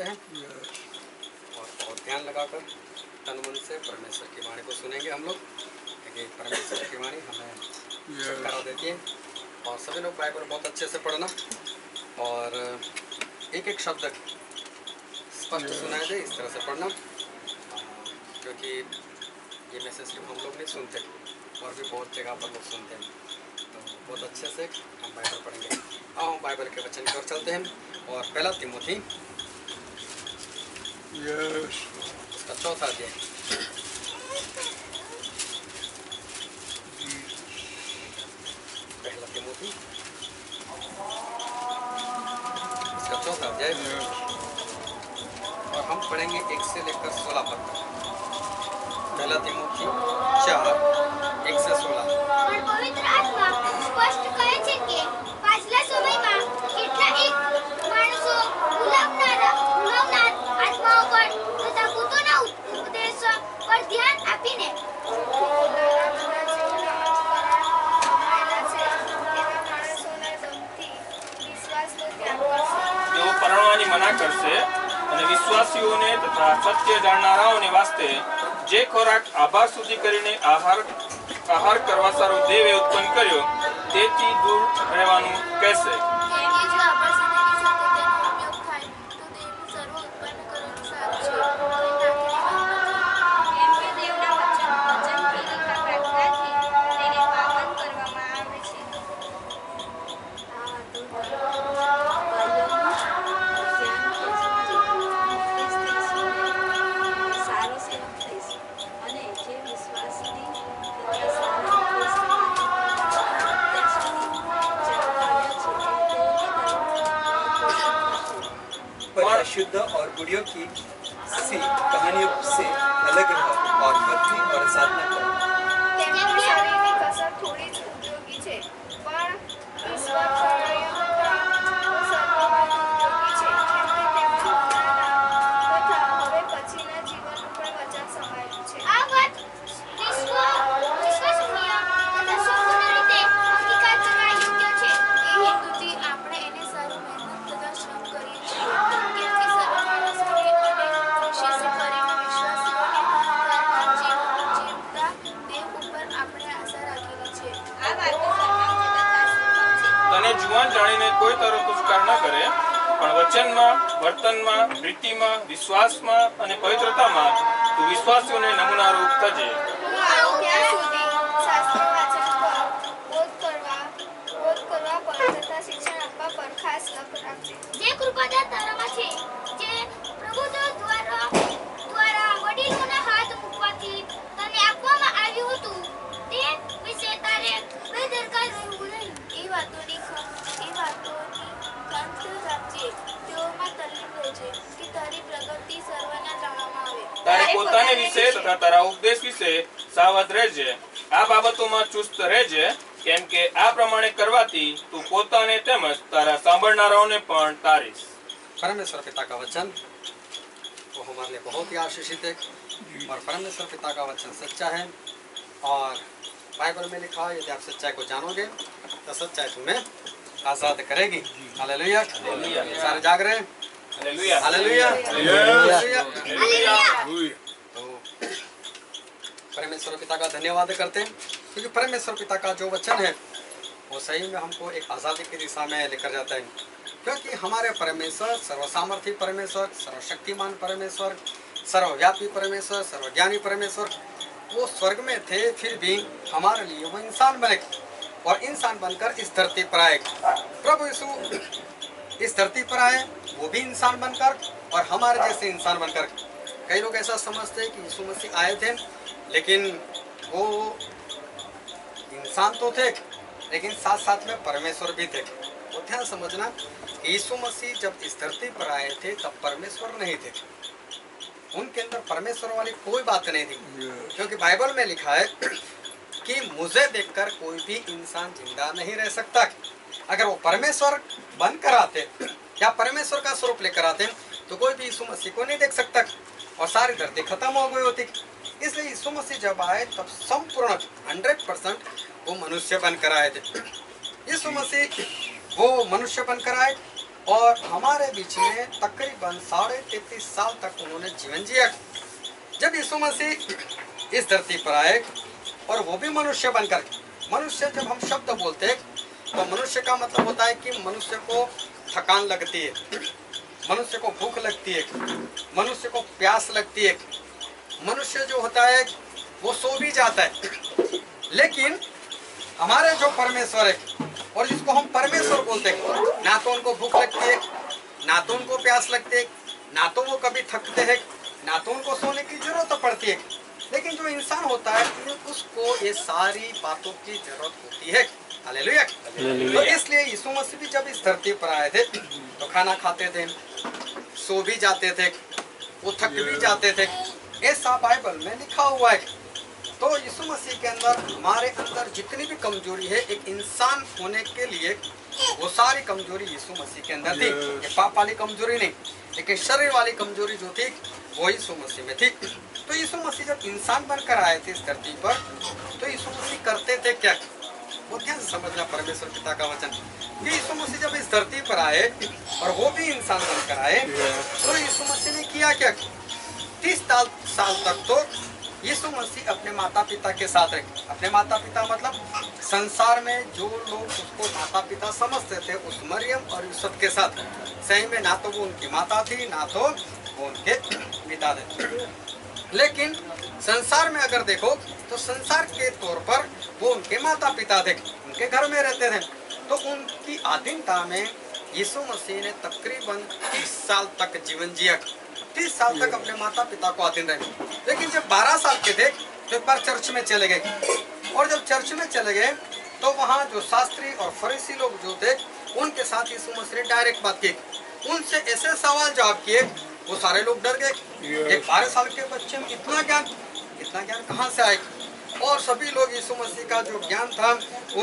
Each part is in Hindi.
चलते हैं और बहुत ध्यान लगाकर तन मन से परमेश्वर की वाणी को सुनेंगे हम लोग, क्योंकि परमेश्वर की वाणी हमें छुटकारा देती है। और सभी लोग बाइबल बहुत अच्छे से पढ़ना और एक एक शब्द स्पष्ट सुनाई दे इस तरह से पढ़ना, क्योंकि ये मैसेज सिर्फ हम लोग नहीं सुनते और भी बहुत जगह पर लोग सुनते हैं। तो बहुत अच्छे से हम बाइबल पढ़ेंगे। आओ हम बाइबल के वचन की ओर चलते हैं और पहला तिमोथी उसका चौथा अध्याय, पहला तिमोथी इसका चौथा अध्याय और हम पढ़ेंगे 1 से लेकर 16 पद तक। पहला तिमोथी 4:1 से 16। પવિત્ર આત્મા સ્પષ્ટ કહે છે કે પાછલા સમયમાં કેટલાક માણસો ભૂલાવનાર આત્માઓ પર તથા ભૂતોના ઉપદેશ પર ધ્યાન આપીને તેઓ પરણવાની મના કરશે અને વિશ્વાસીઓને તથા સત્ય જાણનારાઓને વાસ્તે જે ખોરાક આભાર સુધી કરીને આહાર કરવા સારો દેવે ઉત્પન્ન કર્યો તેથી દૂર રહેવાનું કહેશે। शुद्ध और गुड़ियों की सी कहानियों से अलग रहो और भक्ति और साधना करो। શારીરિક અસર થોડી જ ઉપયોગી છે, પણ ઈશ્વર પ્રાણાયામ સર્વમાં ઉપયોગી છે, કેમ કે તેમાં તથા હવે પછીના જીવનનું પણ વચન સમાયેલું છે। આ વાત વિશ્વસનીય તથા સંપૂર્ણ રીતે અંગીકાર કરવા યોગ્ય છે। એ હેતુથી આપણે એને સારું મહેનત તથા શ્રમ કરીએ છીએ, કેમકે સર્વ માણસોને અને વિશેષ કરીને વિશ્વાસીઓને જીવતા દેવ ઉપર આપણે આશા રાખેલી છે। આ વાતો તને જુવાન જાણીને કોઈ તારો તિરસ્કાર ન કરે, પણ વચનમાં, વર્તનમાં, પ્રીતિમાં, વિશ્વાસમાં અને પવિત્રતામાં તું વિશ્વાસીઓને નમૂનારૂપ થજે। હું આવું ત્યાં સુધી શાસ્ત્ર વાંચન પર, બોધ કરવા પર તથા શિક્ષણ આપવા પર ખાસ લક્ષ્ય રાખજે। જે કૃપાદાન તારામાં છે, જે પ્રભુત્વ દ્વારા વડીલોના હાથ મૂકવાથી તને આપવામાં આવ્યું હતું, તે વિશે તારે બેદરકાર રહેવું નહીં। એ વાતોની ખંત રાખજે, તેઓમાં તલ્લીન રહેજે કે તારી પ્રગતિ સર્વના જાણવામાં આવે। તારે પોતાને વિશે તથા તારા ઉપદેશ વિશે સાવધ રહેજે। આ બાબતોમાં ચુસ્ત રહેજે, કેમ કે આ પ્રમાણે કરવાથી તું પોતાને તેમજ તારા સાંભળનારાઓને પણ તારીશ। परमेश्वर पिता का वचन वो हमारे लिए बहुत ही आशीषित है और परमेश्वर पिता का वचन सच्चा है। और बाइबल में लिखा है, यदि आप सच्चाई को जानोगे तो सच्चाई तुम्हें आजाद करेगी। हालेलुया। सारे जाग रहे हैं? हालेलुया। हालेलुया। हालेलुया। तो परमेश्वर पिता का धन्यवाद करते हैं, क्योंकि परमेश्वर पिता का जो वचन है वो सही में हमको एक आज़ादी की दिशा में लेकर जाता है। क्योंकि हमारे परमेश्वर सर्वसामर्थी परमेश्वर, सर्वशक्तिमान परमेश्वर, सर्वव्यापी परमेश्वर, सर्वज्ञानी परमेश्वर वो स्वर्ग में थे, फिर भी हमारे लिए वो इंसान बने और इंसान बनकर इस धरती पर आए। प्रभु यीशु इस धरती पर आए, वो भी इंसान बनकर और हमारे जैसे इंसान बनकर। कई लोग ऐसा समझते हैं कि यीशु मसीह आए थे, लेकिन वो इंसान तो थे, लेकिन साथ साथ में परमेश्वर भी थे। वो ध्यान समझना, यीशु मसीह जब इस धरती पर आए थे तब परमेश्वर नहीं थे, उनके अंदर परमेश्वर वाली कोई बात नहीं थी। क्योंकि बाइबल में लिखा है कि मुझे देखकर कोई भी इंसान जिंदा नहीं रह सकता। अगर वो परमेश्वर बनकर आते या परमेश्वर का स्वरूप लेकर आते तो कोई भी यीशु मसीह को नहीं देख सकता और सारी धरती खत्म हो गई होती। इसलिए यीशु मसीह जब आए तब संपूर्ण 100% वो मनुष्य बनकर आए थे। यीशु मसीह वो मनुष्य बनकर आए और हमारे बीच में तकरीबन 33.5 साल तक उन्होंने जीवन जिया। जब यीशु मसीह इस धरती पर आए और वो भी मनुष्य बनकर, मनुष्य जब हम शब्द बोलते हैं तो मनुष्य का मतलब होता है कि मनुष्य को थकान लगती है, मनुष्य को भूख लगती है, मनुष्य को प्यास लगती है, मनुष्य जो होता है वो सो भी जाता है। लेकिन हमारे जो परमेश्वर है और जिसको हम परमेश्वर बोलते हैं, ना तो उनको भूख लगती है, ना तो उनको प्यास लगती है, ना तो वो कभी थकते हैं, ना तो उनको सोने की जरूरत पड़ती है। लेकिन जो इंसान होता है उसको ये सारी बातों की जरूरत होती है। हालेलुया। तो इसलिए यीशु मसीह भी जब इस धरती पर आए थे तो खाना खाते थे, सो भी जाते थे, वो थक भी जाते थे, ऐसा बाइबल में लिखा हुआ है। तो यीशु मसीह के अंदर, हमारे अंदर जितनी भी कमजोरी है एक इंसान होने के लिए, वो सारी कमजोरी यीशु मसीह के अंदर थी। ये पाप वाली कमजोरी नहीं, लेकिन शरीर वाली कमजोरी जो थी वो यीशु मसीह में थी। तो यीशु मसीह जब इंसान बनकर आए थे इस धरती पर, तो यीशु मसीह करते थे क्या? वो ध्यान से समझना परमेश्वर पिता का वचन कि यीशु मसीह जब इस धरती पर आए और वो भी इंसान बनकर आए, तो यीशु मसीह ने किया क्या? 30 साल तक तो यीशु मसीह अपने माता पिता के साथ रहे। अपने माता पिता मतलब संसार में जो लोग उसको माता पिता समझते थे, उस मरियम और यूसुफ के साथ। सही में ना तो वो उनकी माता थी, ना तो वो उनके पिता थे। लेकिन संसार में अगर देखो तो संसार के तौर पर वो उनके माता पिता थे, उनके घर में रहते थे। तो उनकी आधीनता में यीशु मसीह ने तकरीबन 30 साल तक जीवन जिया। 30 साल तक अपने माता पिता को अधीन रहे। लेकिन जब 12 साल के थे तो एक बार चर्च में चले गए, और जब चर्च में चले गए तो वहाँ जो शास्त्री और फरीसी लोग जो थे उनके साथ यीशु मसीह ने डायरेक्ट बात की। उनसे ऐसे सवाल जवाब किए, वो सारे लोग डर गए। एक 12 साल के बच्चे में इतना ज्ञान कहाँ से आए? और सभी लोग यीशु मसीह का जो ज्ञान था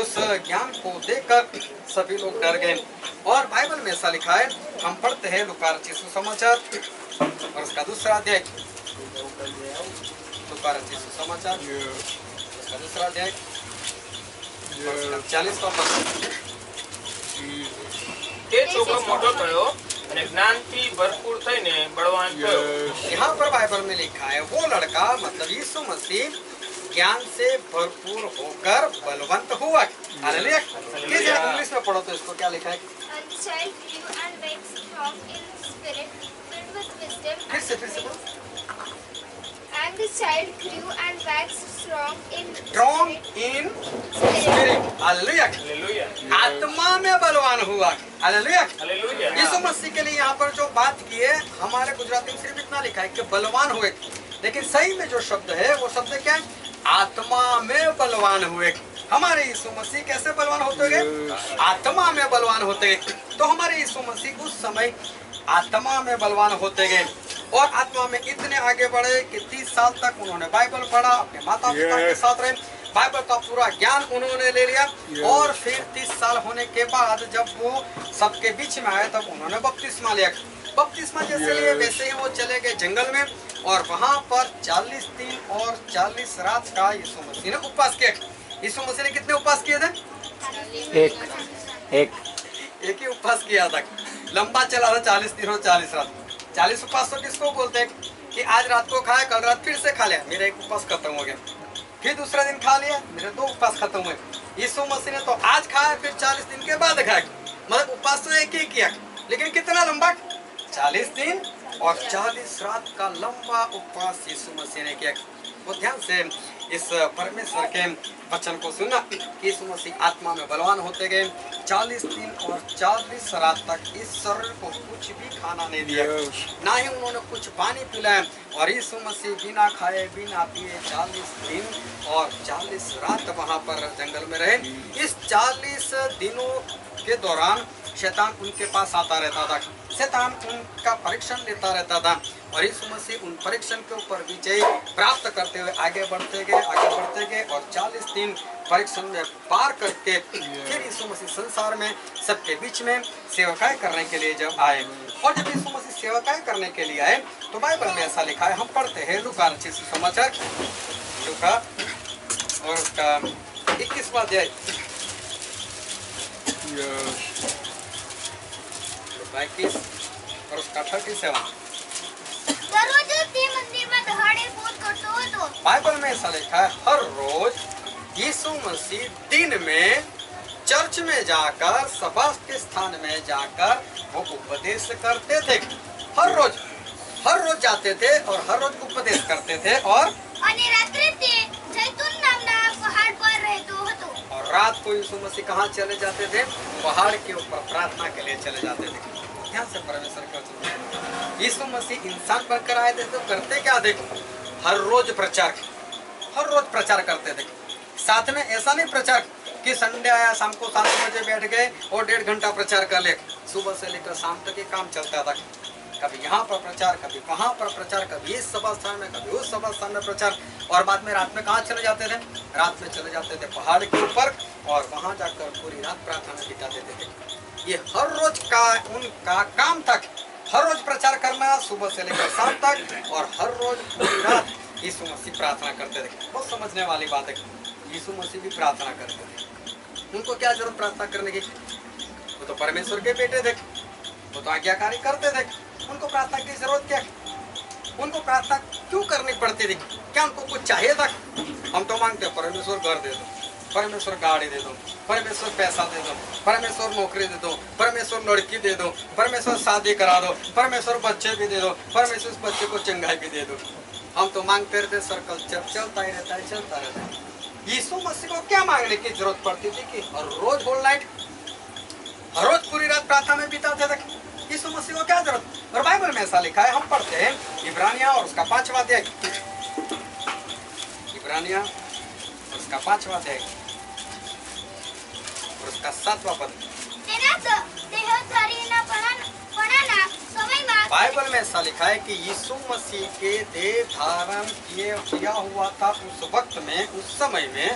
उस ज्ञान को देखकर सभी लोग डर गए। और बाइबल में ऐसा लिखा है, हम पढ़ते हैं लूका रचित सुसमाचार और उसका दूसरा अध्याय, लूका रचित सुसमाचार उसका दूसरा अध्याय 40वां पद। તે છોકરો મોટો થયો અને જ્ઞાનથી ભરપૂર થઈને બળવાન થયો। यहाँ पर बाइबल में लिखा है वो लड़का मतलब यीशु मसीह ज्ञान से भरपूर होकर बलवंत हुआ। हालेलुया। इंग्लिश में पढ़ो तो इसको क्या लिखा है? A child grew and waxed strong in spirit, filled with wisdom. फिर से पढ़ो। And the child grew and waxed strong in strong in spirit. Hallelujah. Hallelujah आत्मा में बलवान हुआ। हालेलुया। हालेलुया। यीशु मसीह के लिए यहाँ पर जो बात की है, हमारे गुजराती में सिर्फ इतना लिखा है कि बलवान हुए, लेकिन सही में जो शब्द है वो शब्द क्या है? आत्मा में बलवान हुए। हमारे यीशु मसीह कैसे बलवान होते गए? आत्मा में बलवान होते गए। तो हमारे यीशु मसीह उस समय आत्मा में बलवान होते गए और आत्मा में इतने आगे बढ़े कि 30 साल तक उन्होंने बाइबल पढ़ा, अपने माता पिता के साथ रहे, बाइबल का पूरा ज्ञान उन्होंने ले लिया। और फिर 30 साल होने के बाद जब वो सबके बीच में आए तब उन्होंने बपतिस्मा लिया। बपतिस्मा जैसे लिए वैसे ही वो चले गए जंगल में और वहाँ पर 40 दिन और 40 रात का यीशु मसीह ने उपवास किया। यीशु मसीह ने कितने उपवास किए थे? एक ही उपवास किया था। लंबा चला था 40 दिन और 40 रात। 40 उपवास तो किसको बोलते हैं कि आज रात को खाया, कल रात फिर से खा लिया, मेरा एक उपवास खत्म हो गया। फिर दूसरा दिन खा लिया, मेरे 2 उपवास खत्म हुए। यीशु मसीह ने तो आज खाया फिर 40 दिन के बाद खाया। मतलब उपवास तो एक ही किया, लेकिन कितना लंबा? 40 दिन और 40 रात का लंबा उपवास यीशु मसीह ने किया। वो ध्यान से इस परमेश्वर के वचन को सुना। यीशु मसीह आत्मा में बलवान होते गए। 40 दिन और 40 रात तक इस शरीर को कुछ भी खाना नहीं दिया, ना ही उन्होंने कुछ पानी पिलाया। और यीशु मसीह बिना खाए बिना पिए 40 दिन और 40 रात वहाँ पर जंगल में रहे। इस 40 दिनों के दौरान शैतान उनके पास आता रहता था, शैतान उनका परीक्षण लेता रहता था और यीशु मसीह उन परीक्षण के ऊपर विजय प्राप्त करते हुए आगे बढ़ते गए और 40 दिन परीक्षण में पार करके फिर यीशु मसीह संसार में सबके बीच में सेवकाई करने के लिए जब आए। और जब यीशु मसीह सेवकाई करने के लिए आए तो बाइबल में ऐसा लिखा है, हम पढ़ते हैं लूका रचित सुसमाचार लूका और उसका 21वां अध्याय। उसका 21 और उसका 37। दररोज ते मंदिर में दहाड़े पूजा करतो હતો। बाइबल में ऐसा लिखा है, हर रोज यीशु मसीह दिन में चर्च में जाकर, सभा के स्थान में जाकर वो उपदेश करते थे। हर रोज जाते थे और हर रोज उपदेश करते थे। और रात्रि ते जैतून नामना पहाड़ पर रहतो હતો। और रात को यीशु मसीह कहाँ चले जाते थे? पहाड़ के ऊपर प्रार्थना के लिए चले जाते थे। ध्यान से परमेश्वर का वचन। यीशु मसीह इंसान बनकर आए थे तो करते क्या? देखो, हर रोज प्रचार करते थे। साथ में ऐसा नहीं प्रचार कि संडे आया शाम को 7 बजे बैठ गए और 1.5 घंटा प्रचार कर ले। सुबह से लेकर शाम तक ये काम चलता था। कभी यहाँ पर प्रचार, कभी वहाँ पर प्रचार, कभी इस सभा स्थान में, कभी उस सभा स्थान में प्रचार। और बाद में रात में कहाँ चले जाते थे? रात में चले जाते थे पहाड़ के ऊपर और वहाँ जाकर पूरी रात प्रार्थना में बिता देते थे। ये हर रोज का उनका काम था। हर रोज प्रचार करना सुबह से लेकर शाम तक, और हर रोज पूरी रात यीशु मसीह प्रार्थना करते थे। बहुत समझने वाली बात है। यीशु मसीह भी प्रार्थना करते थे। उनको क्या जरूरत प्रार्थना करने की? वो तो परमेश्वर के बेटे थे, वो तो आज्ञाकारी करते थे। उनको प्रार्थना की जरूरत क्या? उनको प्रार्थना क्यों करनी पड़ती थी? क्या उनको कुछ चाहिए था? हम तो मांगते हैं परमेश्वर घर दे दो, परमेश्वर गाड़ी दे दो, परमेश्वर पैसा दे दो, परमेश्वर नौकरी दे दो, परमेश्वर लड़की दे दो, परमेश्वर शादी करा दो, परमेश्वर बच्चे भी दे दो, परमेश्वर बच्चे को चंगाई भी दे दो। हम तो मांगते रहते, सर्कल चलता ही रहता है, चलता रहता है। यीशु मसीह को क्या मांगने की जरूरत पड़ती थी कि हर रोज होल नाइट, हर रोज पूरी रात प्रार्थना में बिताते थे? यीशु मसीह को क्या जरूरत? और बाइबल में ऐसा लिखा है, हम पढ़ते हैं इब्रानिया और उसका 5वां अध्याय, इब्रानिया और उसका 5वां अध्याय और उसका 7वां पद। बाइबल में ऐसा लिखा है कि यीशु मसीह के देह धारण किया हुआ था उस वक्त में, उस समय में,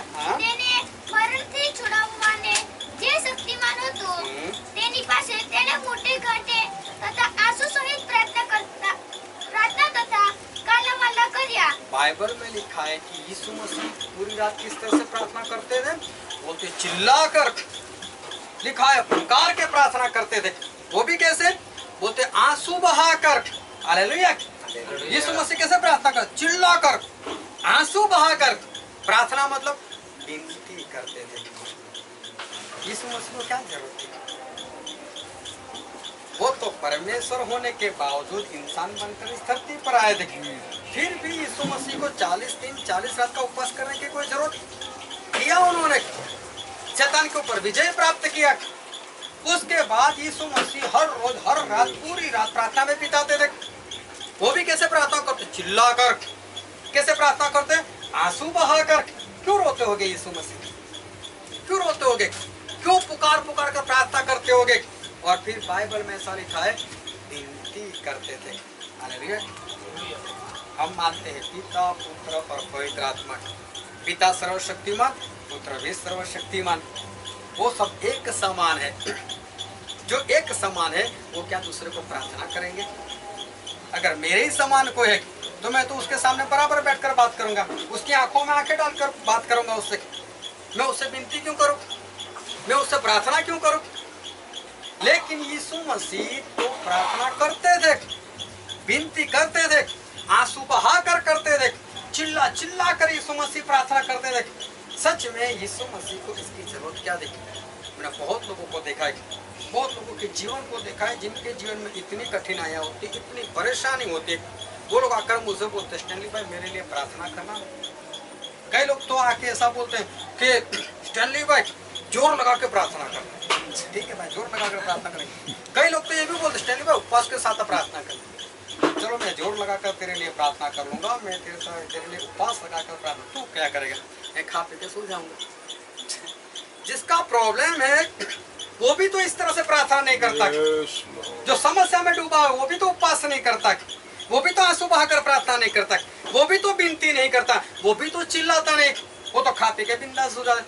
मरणથી છોડાવવાને જે શક્તિમાન હતો તેની પાસે તેને મોટે ઘાટે તથા આંસુ સહિત પ્રાર્થના તથા કાલાવાલા કર્યા। बाइबल में लिखा है कि यीशु मसीह पूरी रात किस तरह से प्रार्थना करते थे? बोलते चिल्लाकर, लिखा है पुकार के प्रार्थना करते थे। वो भी कैसे? बोलते आंसू बहाकर। हालेलुया। यीशु मसीह कैसे प्रार्थना कर? चिल्लाकर, आंसू बहाकर। प्रार्थना मतलब विनती करते थे। यीशु मसीह को क्या जरूरत थी? वो तो परमेश्वर होने के बावजूद इंसान बनकर इस धरती पर आए थे। फिर भी यीशु मसीह को 40 दिन 40 रात का उपवास करने की कोई जरूरत किया? उन्होंने शैतान के ऊपर विजय प्राप्त किया। उसके बाद यीशु मसीह हर रोज हर रात पूरी रात प्रार्थना में बिताते थे। वो भी कैसे प्रार्थना करते? चिल्लाकर। कैसे प्रार्थना करते? आंसू बहाकर। क्यों रोते होगे यीशु मसीह? क्यों रोते होगे? क्यों पुकार पुकार कर प्रार्थना करते होगे? और फिर बाइबल में ऐसा लिखा है, विनती करते थे। हालेलुया। हम मानते हैं पिता, पुत्र और पवित्र आत्मा। पिता सर्वशक्तिमान, पुत्र भी सर्वशक्तिमान। वो सब एक समान है। जो एक समान है वो क्या दूसरे को प्रार्थना करेंगे? अगर मेरे ही समान कोई है तो मैं तो उसके सामने बराबर बैठकर बात करूंगा, उसकी आंखों में आंखें डालकर बात करूंगा उससे। मैं उससे विनती क्यों करूं? मैं उससे प्रार्थना क्यों करूं? लेकिन यीशु मसीह तो प्रार्थना करते थे, विनती करते थे, आंसू बहाकर करते थे, चिल्ला चिल्ला कर यीशु मसीह प्रार्थना करते थे। सच में यीशु मसीह को इसकी जरूरत क्या थी? मैंने बहुत लोगों को देखा है, बहुत लोगों के जीवन को देखा है, जिनके जीवन में इतनी कठिनाइयाँ होती, इतनी परेशानी होती, वो लोग आकर मुझे बोलते, स्टैनली भाई मेरे लिए प्रार्थना करना। कई लोग तो आके ऐसा बोलते हैं कि स्टैनली भाई जोर लगा के प्रार्थना करना। ठीक है भाई, जोर लगा कर प्रार्थना करेंगे। कई लोग तो ये भी बोलते, स्टैनली भाई उपवास के साथ प्रार्थना करें। चलो मैं जोर लगाकर तेरे लिए प्रार्थना कर लूंगा, मैं तेरे लिए उपवास लगाकर प्रार्थना। तू क्या करेगा? मैं खा पी के सो जाऊंगा। जिसका प्रॉब्लम है वो भी तो इस तरह से प्रार्थना नहीं करता। जो समस्या में डूबा है वो भी तो उपवास नहीं करता, वो भी तो आंसू बहाकर प्रार्थना नहीं करता, वो भी तो विनती नहीं करता, वो भी तो चिल्लाता नहीं, वो तो खा पी के बिंदास हो जाए।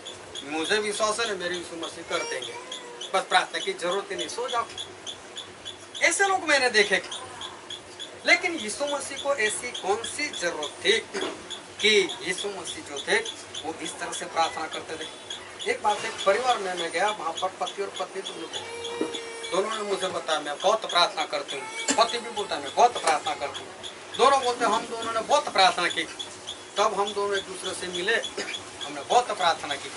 मुझे विश्वास है मेरी यीशु मसीह कर देंगे, बस प्रार्थना की जरूरत ही नहीं, सो जाओ। ऐसे लोग मैंने देखे। लेकिन यीशु मसीह को ऐसी कौन सी जरूरत थी कि यीशु मसीह जो थे वो इस तरह से प्रार्थना करते थे? एक बार एक परिवार में मैं गया, वहाँ पर पति और पत्नी दोनों थे। दोनों ने मुझे बताया मैं बहुत प्रार्थना करती हूँ। पति भी बोलता है मैं बहुत प्रार्थना करती हूँ। दोनों बोलते हम दोनों ने बहुत प्रार्थना की। तब हम दोनों एक दूसरे से मिले, हमने बहुत प्रार्थना की,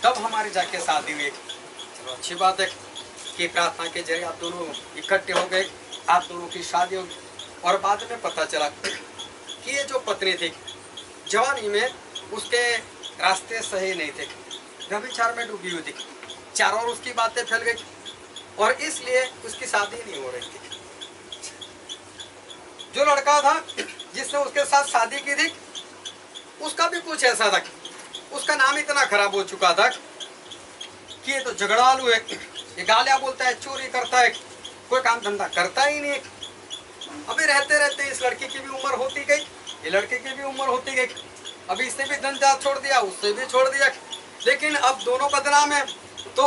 तब हमारी जाके शादी हुई। चलो अच्छी बात है कि प्रार्थना के जरिए आप दोनों इकट्ठे हो गए, आप दोनों की शादी हो गई। और बाद में पता चला कि ये जो पत्नी थी जवानी में उसके रास्ते सही नहीं थे, व्यभिचार में डूबी हुई थी, चारों ओर उसकी बातें फैल गई और इसलिए उसकी शादी नहीं हो रही थी। जो लड़का था जिसने उसके साथ शादी की थी उसका भी कुछ ऐसा था, उसका नाम इतना खराब हो चुका था कि ये तो झगड़ालू है, ये गालियां बोलता है, चोरी करता है, कोई काम धंधा करता ही नहीं। अभी रहते रहते इस लड़की की भी उम्र होती गई, ये लड़के की भी उम्र होती गई। अभी इसने भी धंधा छोड़ दिया, उससे भी छोड़ दिया, लेकिन अब दोनों बदनाम है। तो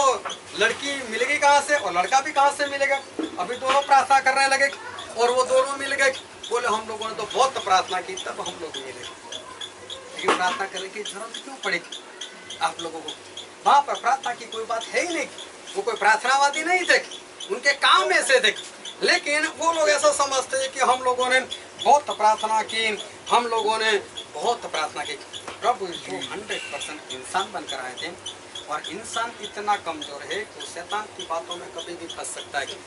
लड़की मिलेगी कहाँ से और लड़का भी कहाँ से मिलेगा? अभी दोनों प्रार्थना करने लगे और वो दोनों मिल गए। बोले हम लोगों ने तो बहुत प्रार्थना की तब हम लोग मिले, लेकिन प्रार्थना करने की जरूरत क्यों पड़ेगी आप लोगों को? वहाँ पर प्रार्थना की कोई बात है ही नहीं। वो कोई प्रार्थनावादी नहीं थे, उनके काम में से थे, लेकिन वो लोग ऐसा समझते हैं कि हम लोगों ने बहुत प्रार्थना की, हम लोगों ने बहुत प्रार्थना की। प्रभु यीशु 100% इंसान बनकर आए थे और इंसान इतना कमजोर है कि शैतान की बातों में कभी भी फंस सकता है,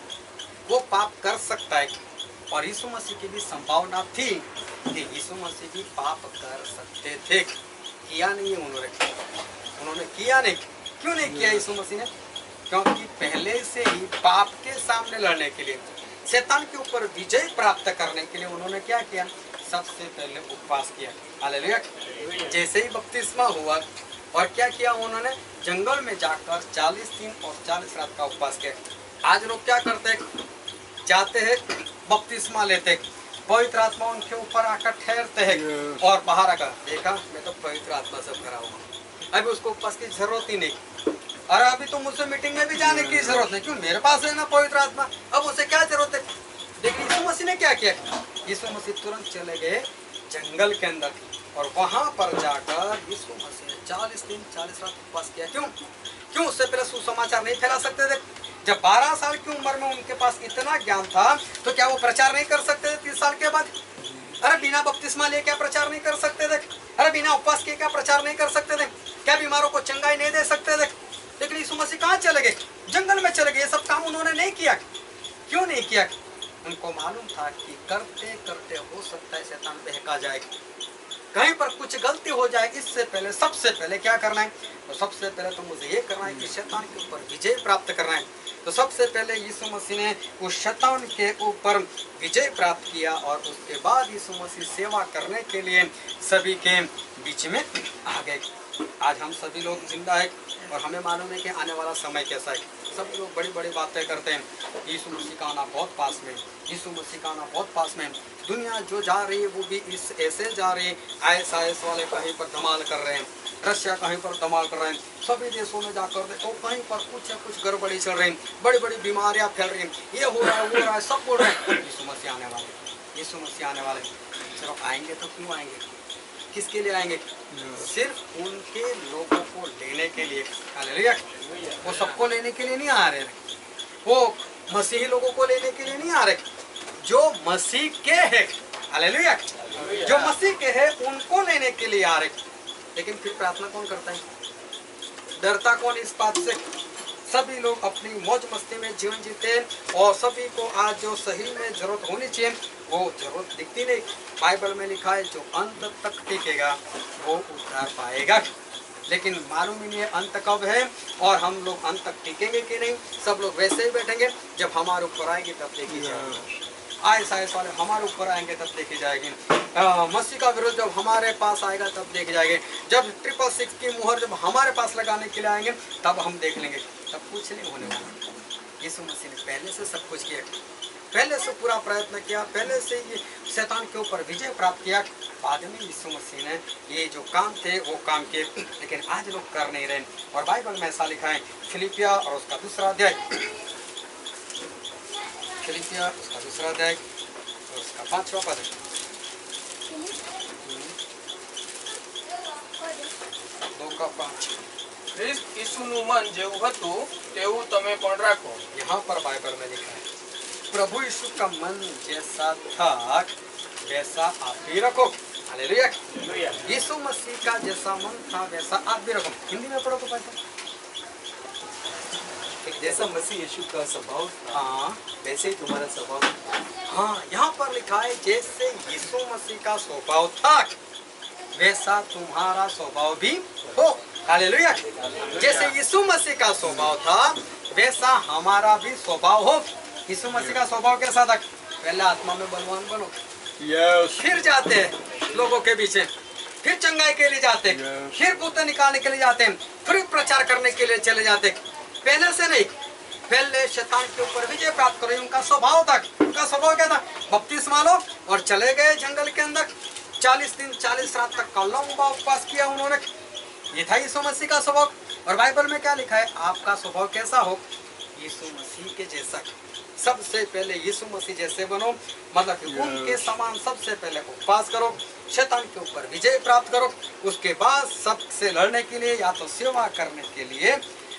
वो पाप कर सकता है। और यीशु मसीह की भी संभावना थी कि यीशु मसीह भी पाप कर सकते थे, किया नहीं उन्होंने किया नहीं। क्यों नहीं किया यीशु मसीह ने? क्योंकि पहले से ही पाप के सामने लड़ने के लिए, शैतान के ऊपर विजय प्राप्त करने के लिए उन्होंने क्या किया? सबसे पहले उपवास किया। हालेलुया। जैसे ही बपतिस्मा हुआ और क्या किया उन्होंने? जंगल में जाकर 40 दिन और 40 रात का उपवास किया। आज लोग क्या करते हैं? जाते हैं, बपतिस्मा लेते, पवित्र आत्मा उनके ऊपर आकर ठहरते हैं और बाहर आकर देखा मैं तो पवित्र आत्मा से भरा हूँ, अभी उसको उपवास की जरूरत ही नहीं। अरे अभी तो मुझसे मीटिंग में भी जाने की जरूरत नहीं, क्यों? मेरे पास है ना पवित्र आत्मा, अब उसे क्या जरूरत है? लेकिन यीशु मसीह ने क्या किया? यीशु मसीह तुरंत चले गए जंगल के अंदर और वहां पर जाकर यीशु मसीह ने 40 दिन 40 रात उपवास किया। क्यों? उससे पहले सुसमाचार नहीं फैला सकते थे? जब 12 साल की उम्र में उनके पास इतना ज्ञान था तो क्या वो प्रचार नहीं कर सकते थे 30 साल के बाद? अरे बिना बपतिस्मा लिए क्या प्रचार नहीं कर सकते थे? अरे बिना उपवास किए क्या प्रचार नहीं कर सकते थे? क्या बीमारों को चंगाई नहीं दे सकते थे? लेकिन यीशु मसीह कहाँ चले गए? जंगल में चले गए। ये सब काम उन्होंने नहीं किया। क्यों नहीं किया? उनको मालूम था कि करते करते हो सकता है शैतान बहका जाए, कहीं पर कुछ गलती हो जाए। इससे पहले सबसे पहले क्या करना है? तो सबसे पहले तो मुझे ये करना है कि शैतान के ऊपर विजय प्राप्त करना है। तो सबसे पहले यीशु मसीह ने उस शैतान के ऊपर विजय प्राप्त किया और उसके बाद यीशु मसीह सेवा करने के लिए सभी के बीच में आ गए। आज हम सभी लोग जिंदा है और हमें मालूम है कि आने वाला समय कैसा है। सब लोग बड़ी बड़ी बातें करते हैं, यीशु मसीह का आना बहुत पास में, यीशु मसीह का आना बहुत पास में। दुनिया जो जा रही है वो भी इस ऐसे जा रही है। ISIS वाले कहीं पर धमाल कर रहे हैं, रशिया कहीं पर धमाल कर रहे हैं, सभी देशों में जाकर देखो कहीं पर कुछ न कुछ गड़बड़ी चल रही है, बड़ी बड़ी बीमारियां फैल रही हैं, ये हो रहा है वो हो रहा है, सब बोल रहे हैं यीशु मसीह आने वाले, यीशु मसीह आने वाले। चलो आएंगे तो क्यों आएंगे? किसके लिए आएंगे? सिर्फ उनके लोगों को लेने के लिए। हालेलुया। वो सबको लेने के लिए नहीं आ रहे, वो मसीही लोगों को लेने के लिए नहीं आ रहे जो मसीह के हैं। हालेलुया। जो मसीह के हैं उनको लेने के लिए आ रहे। लेकिन फिर प्रार्थना कौन करता है? डरता कौन इस बात से? सभी लोग अपनी मौज मस्ती में जीवन जीते और सभी को आज जो सही में जरूरत होनी चाहिए वो जरूरत दिखती नहीं। बाइबल में लिखा है जो अंत तक टिकेगा वो उद्धार पाएगा। लेकिन मालूम ही नहीं है अंत कब है और हम लोग अंत तक टिकेंगे कि नहीं। सब लोग वैसे ही बैठेंगे, जब हमारे ऊपर आएंगे तब देखी जाएगी। ISIS वाले हमारे ऊपर आएंगे तब देखी जाएगी। मसीह का विरोध जब हमारे पास आएगा तब देखी जाएगी। जब 666 की मुहर जब हमारे पास लगाने के लिए आएंगे तब हम देख लेंगे। तब कुछ नहीं होने वाला। यीशु मसीह ने पहले से सब कुछ किया, पहले से पूरा प्रयत्न किया, पहले से ये शैतान के ऊपर विजय प्राप्त किया। बाद में यीशु मसीह ने ये जो काम थे वो काम किए, लेकिन आज लोग कर नहीं रहे। और बाइबल में ऐसा लिखा है फिलिपिया और उसका दूसरा अध्याय, फिलिपिया उसका दूसरा अध्याय और उसका 5वां पद, 2 का 5। ખ્રિસ્ત ઈસુનું મન જેવું હતું તેવું તમે પણ રાખો. यहाँ पर बाइबल में लिखा है प्रभु यीशु का मन जैसा था वैसा आप भी रखो। हालेलुया। यीशु मसीह का जैसा मन था वैसा आप भी रखो। हिंदी में पढ़ो तो भाई। जैसा मसीह यीशु का स्वभाव था हाँ वैसे ही तुम्हारा स्वभाव है। हाँ, यहाँ पर लिखा है जैसे यीशु मसीह का स्वभाव था वैसा तुम्हारा स्वभाव भी हो। हालेलुया। जैसे यीशु मसीह का स्वभाव था वैसा हमारा भी स्वभाव हो। यीशु मसीह का स्वभाव कैसा था? पहले आत्मा में बलवान बनो, फिर जाते हैं लोगों के पीछे, फिर चंगाई के लिए जाते, फिर भूत निकालने के लिए जाते हैं, फिर प्रचार करने के लिए चले जाते। पहले से नहीं, पहले शैतान के ऊपर विजय प्राप्त करो। उनका स्वभाव था। उनका स्वभाव क्या था? बपतिस्मा लो और चले गए जंगल के अंदर। 40 दिन 40 रात तक का लंबा उपवास किया उन्होंने। ये था यीशु मसीह का स्वभाव। और बाइबल में क्या लिखा है? आपका स्वभाव कैसा हो? यीशु मसीह के जैसा। सबसे पहले यीशु मसीह जैसे बनो, मतलब कि उनके समान सबसे पहले उपवास करो, शैतान के ऊपर विजय प्राप्त करो। उसके बाद सबसे लड़ने के लिए या तो सेवा करने के लिए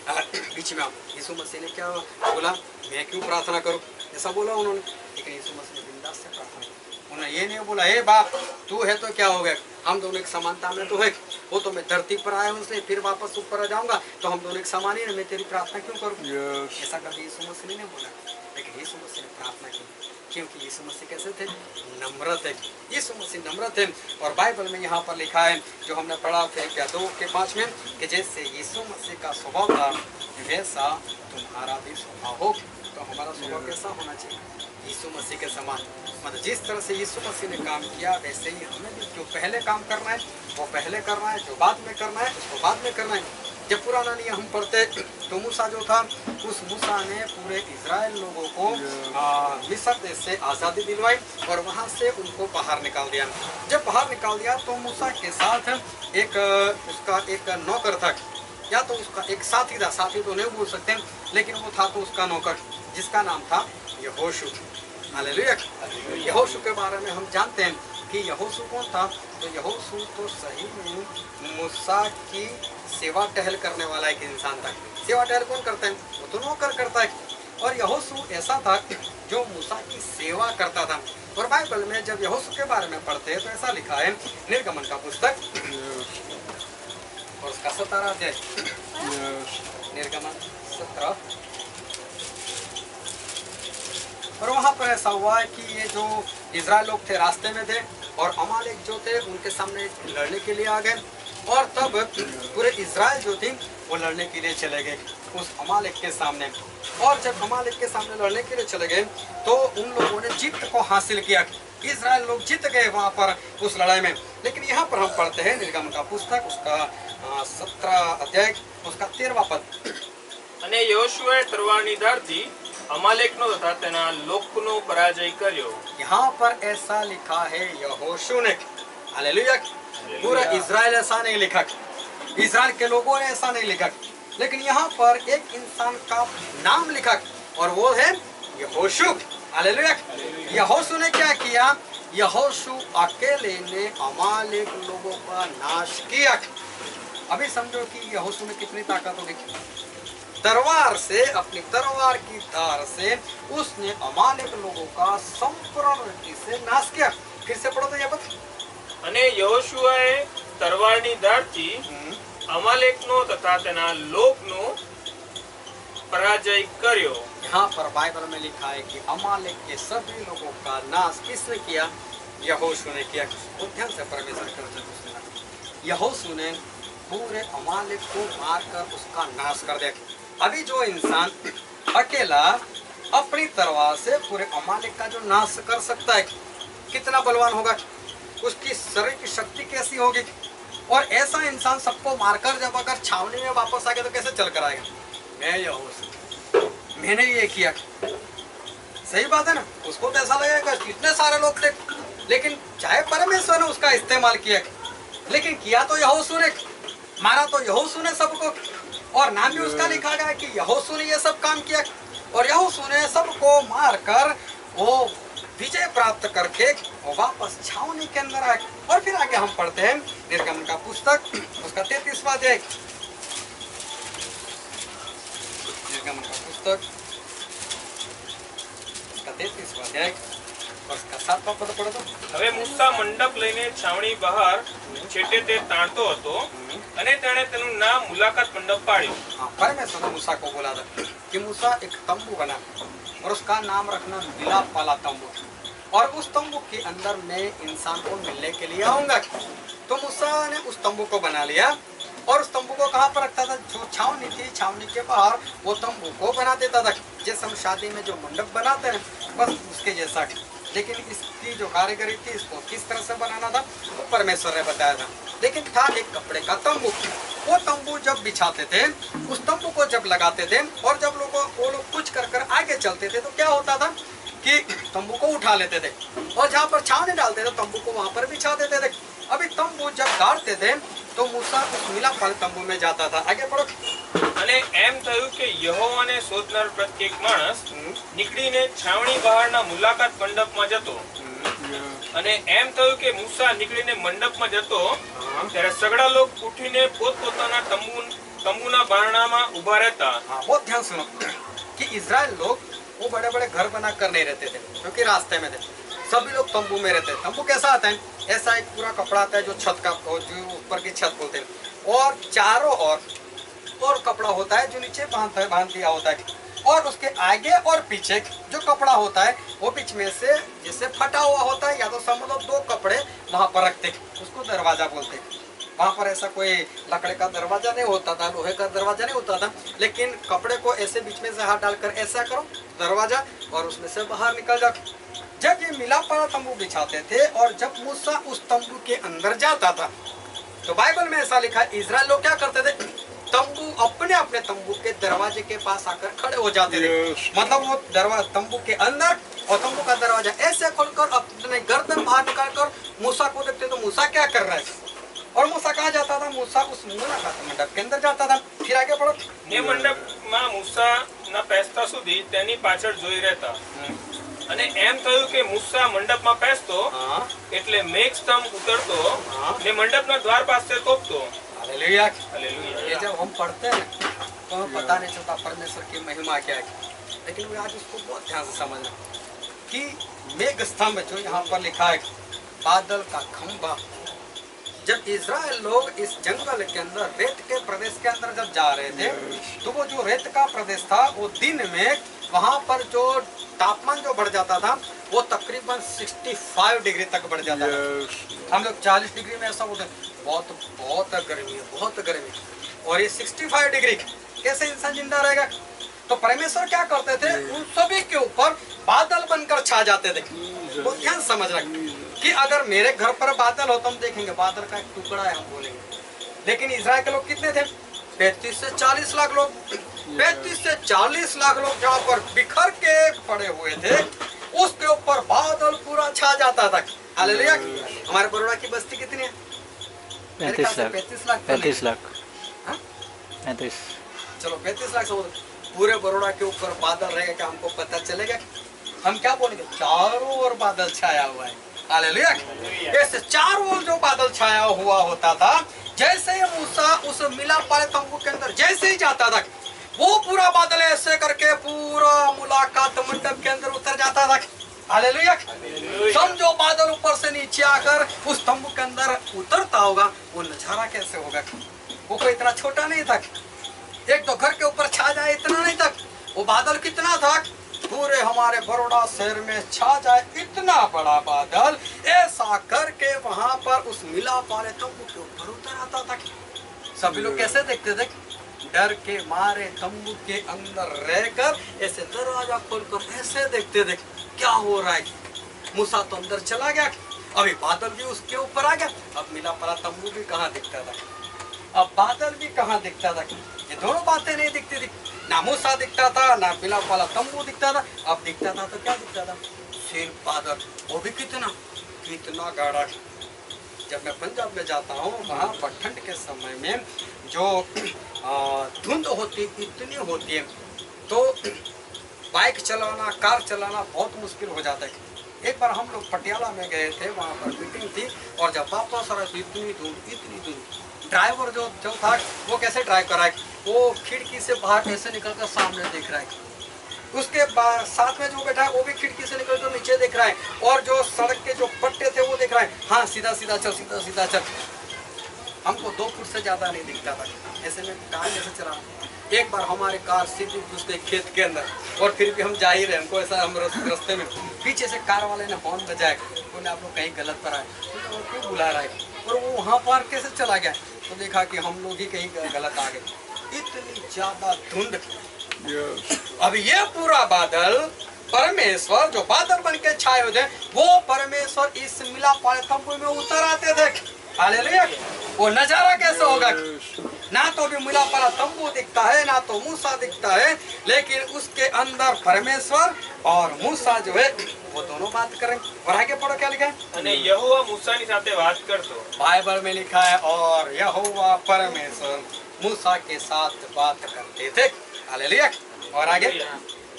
बीच में यीशु मसीह ने क्या बोला? मैं क्यों प्रार्थना करूं? ऐसा बोला उन्होंने। लेकिन यीशु मसीह ने बिंदास से प्रार्थना की। उन्होंने ये नहीं बोला हे बाप तू है तो क्या हो गया, हम दोनों एक समानता में तो है। वो तो मैं धरती पर आया हूँ इसलिए फिर वापस ऊपर आ जाऊंगा, तो हम दोनों एक समान ही, मैं तेरी प्रार्थना क्यों करूँ? ऐसा कभी यीशु मसीह ने बोला। लेकिन यीशु मसीह ने प्रार्थना की क्योंकि यीशु मसीह कैसे थे? नम्र थे। यीशु मसीह नम्र थे। और बाइबल में यहाँ पर लिखा है जो हमने पढ़ा फिलिपिया 2:5 में कि जैसे यीशु मसीह का स्वभाव था वैसा तुम्हारा भी स्वभाव हो। तो हमारा स्वभाव कैसा होना चाहिए? यीशु मसीह के समान। मतलब जिस तरह से यीशु मसीह ने काम किया वैसे ही हमें भी जो पहले काम करना है वो पहले करना है, जो बाद में करना है उसको बाद में करना है। जब पुराना नियम हम पढ़ते तो मूसा जो था, उस मूसा ने पूरे इजराइल लोगों को मिस्र देश से आज़ादी दिलवाई और वहाँ से उनको बाहर निकाल दिया। जब बाहर निकाल दिया तो मूसा के साथ उसका एक नौकर था, या तो उसका एक साथी था, साथी तो नहीं बोल सकते, लेकिन वो था तो उसका नौकर जिसका नाम था यहोशू। हालेलुया। यहोशू के बारे में हम जानते हैं कि यहोशू कौन था? तो यहोशू तो सही में मूसा की सेवा टहल करने वाला एक इंसान था। सेवा टहल कौन करता है? वो तो नौकर करता है। और यहोशू ऐसा था जो मूसा की सेवा करता था। और बाइबल में जब यहोशू के बारे में पढ़ते हैं तो ऐसा लिखा है निर्गमन का पुस्तक और उसका 17 अध्याय, निर्गमन 17। और वहाँ पर ऐसा हुआ है कि ये जो इजराइल लोग थे रास्ते में थे और अमालेक जो थे उनके सामने लड़ने के लिए आ गए। और तब पूरे इजराइल जो थी वो लड़ने के लिए चले गए उस अमालेक के सामने। और जब अमालेक के सामने लड़ने के लिए चले गए तो उन लोगों ने जीत को हासिल किया। इजराइल लोग जीत गए वहाँ पर उस लड़ाई में। लेकिन यहाँ पर हम पढ़ते हैं निर्गमन का पुस्तक उसका 17 अध्याय उसका 13वां पद। અને યોશુએ તરવારની ધારથી અમાલેકનો તથા તેના લોકનો પરાજય કર્યો. यहाँ पर ऐसा लिखा है यहोशू ने। हालेलुया। पूरा इजराइल ऐसा नहीं लिखा, इजराइल के लोगों ने ऐसा नहीं लिखा, लेकिन यहाँ पर एक इंसान का नाम लिखा और वो है यहोशू। हालेलुया। यहोशू ने क्या किया? यहोशू अकेले ने अमालेक लोगों का नाश किया। अभी समझो कि यहोशू में कितनी ताकत होगी। तलवार से, अपनी तलवार की धार से उसने अमालेक लोगों का संपूर्ण रीति से नाश किया। फिर से पढ़ो तो ये बात। અને યોશુઆએ તરવારની ધારથી અમાલેકનો તથા તેના લોકનો પરાજય કર્યો. यहाँ पर बाइबल में लिखा है कि अमालेक के सभी लोगों का नाश किसने किया? यहोशू ने किया। वो ध्यान से परमेश्वर के वचन को सुनना। यहोशू ने पूरे अमालेक को मारकर उसका नाश कर दिया। अभी जो इंसान अकेला अपनी तलवार से पूरे अमालेक का जो नाश कर सकता है कितना बलवान होगा, उसकी शरीर की शक्ति कैसी होगी। और ऐसा इंसान सबको मारकर जब अगर छावनी में वापस आ गया तो कैसे चल कर आएगा? मैं यहोशू, मैंने ये किया। सही बात है ना। उसको तो ऐसा लगेगा कितने सारे लोग थे, लेकिन चाहे परमेश्वर ने उसका इस्तेमाल किया, लेकिन किया तो यहोशू ने, मारा तो यहोशू ने सबको। और नाम भी उसका लिखा गया कि यहोशू ने ये सब काम किया। और यहोशू ने सबको मारकर वो विजय प्राप्त करके वो वापस छावनी के अंदर आए। और फिर आगे हम पढ़ते हैं निर्गमन का पुस्तक उसका 33वां अध्याय, निर्गमन पुस्तक इसका 33वां अध्याय और इसका 7वां पद पढ़ो तो। હવે મૂસા મંડપ લઈને છાવણી બહાર છેટે તે તાણતો હતો અને તેણે તેનું નામ મુલાકાત મંડપ પાડ્યું. हाँ, परमेश्वर ने मूसा को बोला था कि मूसा एक तंबू बना और उसका नाम रखना मिलाप वाला तंबू, और उस तंबू के अंदर मैं इंसान को मिलने के लिए आऊंगा। तो मूसा ने उस तंबू को बना लिया और उस तंबू को कहाँ पर रखता था? जो छावनी थी, छावनी के बाहर वो तंबू को बना देता था, जैसे हम शादी में जो मंडप बनाते हैं बस उसके जैसा। लेकिन इसकी जो कारीगरी थी, इसको किस तरह से बनाना था वो परमेश्वर ने बताया था। लेकिन था एक कपड़े का तंबू। वो तंबू जब बिछाते थे, उस तंबू को जब लगाते थे और जब वो लोग कुछ कर आगे चलते थे तो क्या होता था कि तंबू को उठा लेते थे और जहाँ पर छावनी डालते थे तंबू को वहां पर बिछा देते थे। अभी तंबू जब गाड़ते थे तो मूसा उस मिलाप वाले तंबू में जाता था। आगे बढ़ो। અને એમ થયું કે યહોવાને શોધનાર પ્રત્યેક માણસ નીકળીને છાવણી બહારના મુલાકાત મંડપમાં જતો. અને એમ થયું કે મૂસા નીકળીને મંડપમાં જતો ત્યારે સગડા લોક ઉઠીને પોતપોતાના તંબુના બારણામાં ઊભા રહેતા. हाँ, बहुत ध्यान सुनो कि इजराइल लोग वो बड़े बड़े घर बनाकर नहीं रहते थे क्योंकि रास्ते में थे। सभी लोग तंबू में रहते हैं। तंबू कैसा आता है? ऐसा एक पूरा कपड़ा आता है जो छत का, जो ऊपर की छत बोलते हैं, और चारों और कपड़ा होता है जो नीचे बांध दिया होता है, और उसके आगे और पीछे जो कपड़ा होता है वो बीच में से जैसे फटा हुआ होता है, या तो समझ लो 2 कपड़े वहां पर रखते, उसको दरवाजा बोलते हैं। वहां पर ऐसा कोई लकड़े का दरवाजा नहीं होता था, लोहे का दरवाजा नहीं होता था, लेकिन कपड़े को ऐसे बीच में से हाथ डालकर ऐसा करो दरवाजा और उसमें से बाहर निकल जाओ। जब ये मिलाप वाला तंबू बिछाते थे और जब मूसा उस तंबू के अंदर जाता था तो बाइबल में ऐसा लिखा है, इजराइल लोग क्या करते थे? तंबू अपने अपने तंबू के दरवाजे के पास आकर खड़े हो जाते थे। मतलब वो दरवाजा तंबू के अंदर और तंबू का दरवाजा ऐसे खोलकर अपने गर्दन बाहर निकालकर मूसा को देखते तो मूसा क्या कर रहा है, और मूसा कहाँ जाता था? मूसा उस मुलाकात मंडप के अंदर जाता था। फिर आगे बढ़ो। એ મંડપમાં મૂસાના પેસતા સુધી તેની પાછળ જોઈ રહેતા. અને એમ થયું કે મૂસા મંડપમાં પેસતો हाँ, એટલે મેઘસ્તંભ ઉતરતો हाँ। ને મંડપના દ્વાર પાસે તોપતો. हालेलुया। હાલેલુયા. ये जब हम पढ़ते हैं तो हमें पता नहीं चलता परमेश्वर की महिमा क्या है, लेकिन आज उसको बहुत ध्यान से समझना कि मेघ स्तंभ जो यहाँ पर लिखा है, बादल का खंभा। जब इजराइल लोग इस जंगल के अंदर रेत के प्रदेश के अंदर जब जा रहे थे तो वो जो रेत का प्रदेश था वो दिन में वहां पर जो तापमान जो बढ़ जाता था वो तकरीबन 65 डिग्री तक बढ़ जाता था। हम लोग 40 डिग्री में ऐसा बोलते हैं, बहुत गर्मी है, बहुत गर्मी। और ये 65 डिग्री कैसे इंसान जिंदा रहेगा? तो परमेश्वर क्या करते थे? उन सभी के ऊपर बादल बनकर छा जाते थे। वो ध्यान समझ रहे कि अगर मेरे घर पर बादल हो तो हम देखेंगे बादल का एक टुकड़ा है, हम बोलेंगे। लेकिन इजराइल के लोग कितने थे? 35 से 40 लाख लोग। 35 से 40 लाख लोग जहाँ पर बिखर के पड़े हुए थे उसके ऊपर बादल पूरा छा जाता था। हालेलुया। हमारे बड़ौदा की बस्ती कितनी है? 35 लाख। 35 लाख। 35 लाख। हाँ? 35। चलो 35 लाख से पूरे बड़ौदा के ऊपर बादल रहेगा क्या हमको पता चलेगा? हम क्या बोलेंगे? चारों ओर बादल छाया हुआ है। हालेलुया। ऐसे चारों ओर जो बादल छाया हुआ होता था, जैसे ही मूसा उस मिलाप वाले तंबू के अंदर जैसे ही जाता था वो पूरा बादल ऐसे करके पूरा मुलाकात मंडप के अंदर उतर जाता था। हालेलुया। समझो बादल ऊपर से नीचे आकर उस तंबू के अंदर उतरता होगा, वो नजारा कैसे होगा? वो कोई इतना छोटा नहीं था, एक तो घर के ऊपर छा जाए इतना नहीं था। वो बादल कितना था? पूरे हमारे बड़ौदा शहर में छा जाए इतना बड़ा बादल ऐसा करके वहां पर उस मिलाप वाले तंबू के ऊपर उतर आता था। सभी लोग कैसे देखते थे? डर के मारे तंबू के अंदर रहकर ऐसे दरवाजा खोलकर ऐसे देखते थे क्या हो रहा है। मूसा तो अंदर चला गया, अभी बादल भी उसके ऊपर आ गया। अब मिलाप वाला तंबू भी कहाँ दिखता था, अब बादल भी कहाँ दिखता था? ये दोनों बातें नहीं दिखती थी। ना मूसा दिखता था, ना मिलाप वाला तंबू दिखता था। अब दिखता था तो क्या दिखता था? सिर्फ बादल, वो भी कितना गाढ़ा। जब मैं पंजाब में जाता हूँ वहाँ पर ठंड के समय में जो धुंध होती इतनी होती है तो बाइक चलाना, कार चलाना बहुत मुश्किल हो जाता है। एक बार हम लोग पटियाला में गए थे, वहाँ पर मीटिंग थी और जब वापस आ रहे थे इतनी धुंध। ड्राइवर जो था वो कैसे ड्राइव कर रहा है? वो खिड़की से बाहर ऐसे निकल कर सामने देख रहा है उसके साथ में जो बैठा है वो भी खिड़की से निकल कर नीचे देख रहा है, और जो सड़क के जो पट्टे थे वो देख रहा है, हाँ सीधा सीधा चल, सीधा सीधा चल। हमको 2 फुट से ज्यादा नहीं दिखता था, ऐसे में कार कैसे चला। एक बार हमारी कार सीधी घुस गई खेत के अंदर, और फिर भी हम जा ही रहे, हमको ऐसा, हम रास्ते में पीछे से कार वाले ने हॉर्न बजाया, बोले आप लोग कहीं गलत पर आए, तो क्यों बुला रहा है, और वो वहाँ पर कैसे चला गया, तो देखा कि हम लोग ही कहीं गलत आ गए। इतनी ज्यादा धुंध। अब ये पूरा बादल, परमेश्वर जो बादल बन के छाए हुए थे, वो परमेश्वर इस मिला पाए तंबू में उतर आते थे। हालेलुया। वो नजारा कैसे होगा, ना तो भी मिला पड़ा तंबू दिखता है, ना तो मूसा दिखता है, लेकिन उसके अंदर परमेश्वर और मूसा जो है वो दोनों बात करेंगे। और आगे पढ़ो क्या लिखा है, અને યહોવા મૂસાની સાથે વાત કરતો। बाइबल में लिखा है, और यहोवा परमेश्वर मूसा के साथ बात करते थे। हालेलुया। और आगे,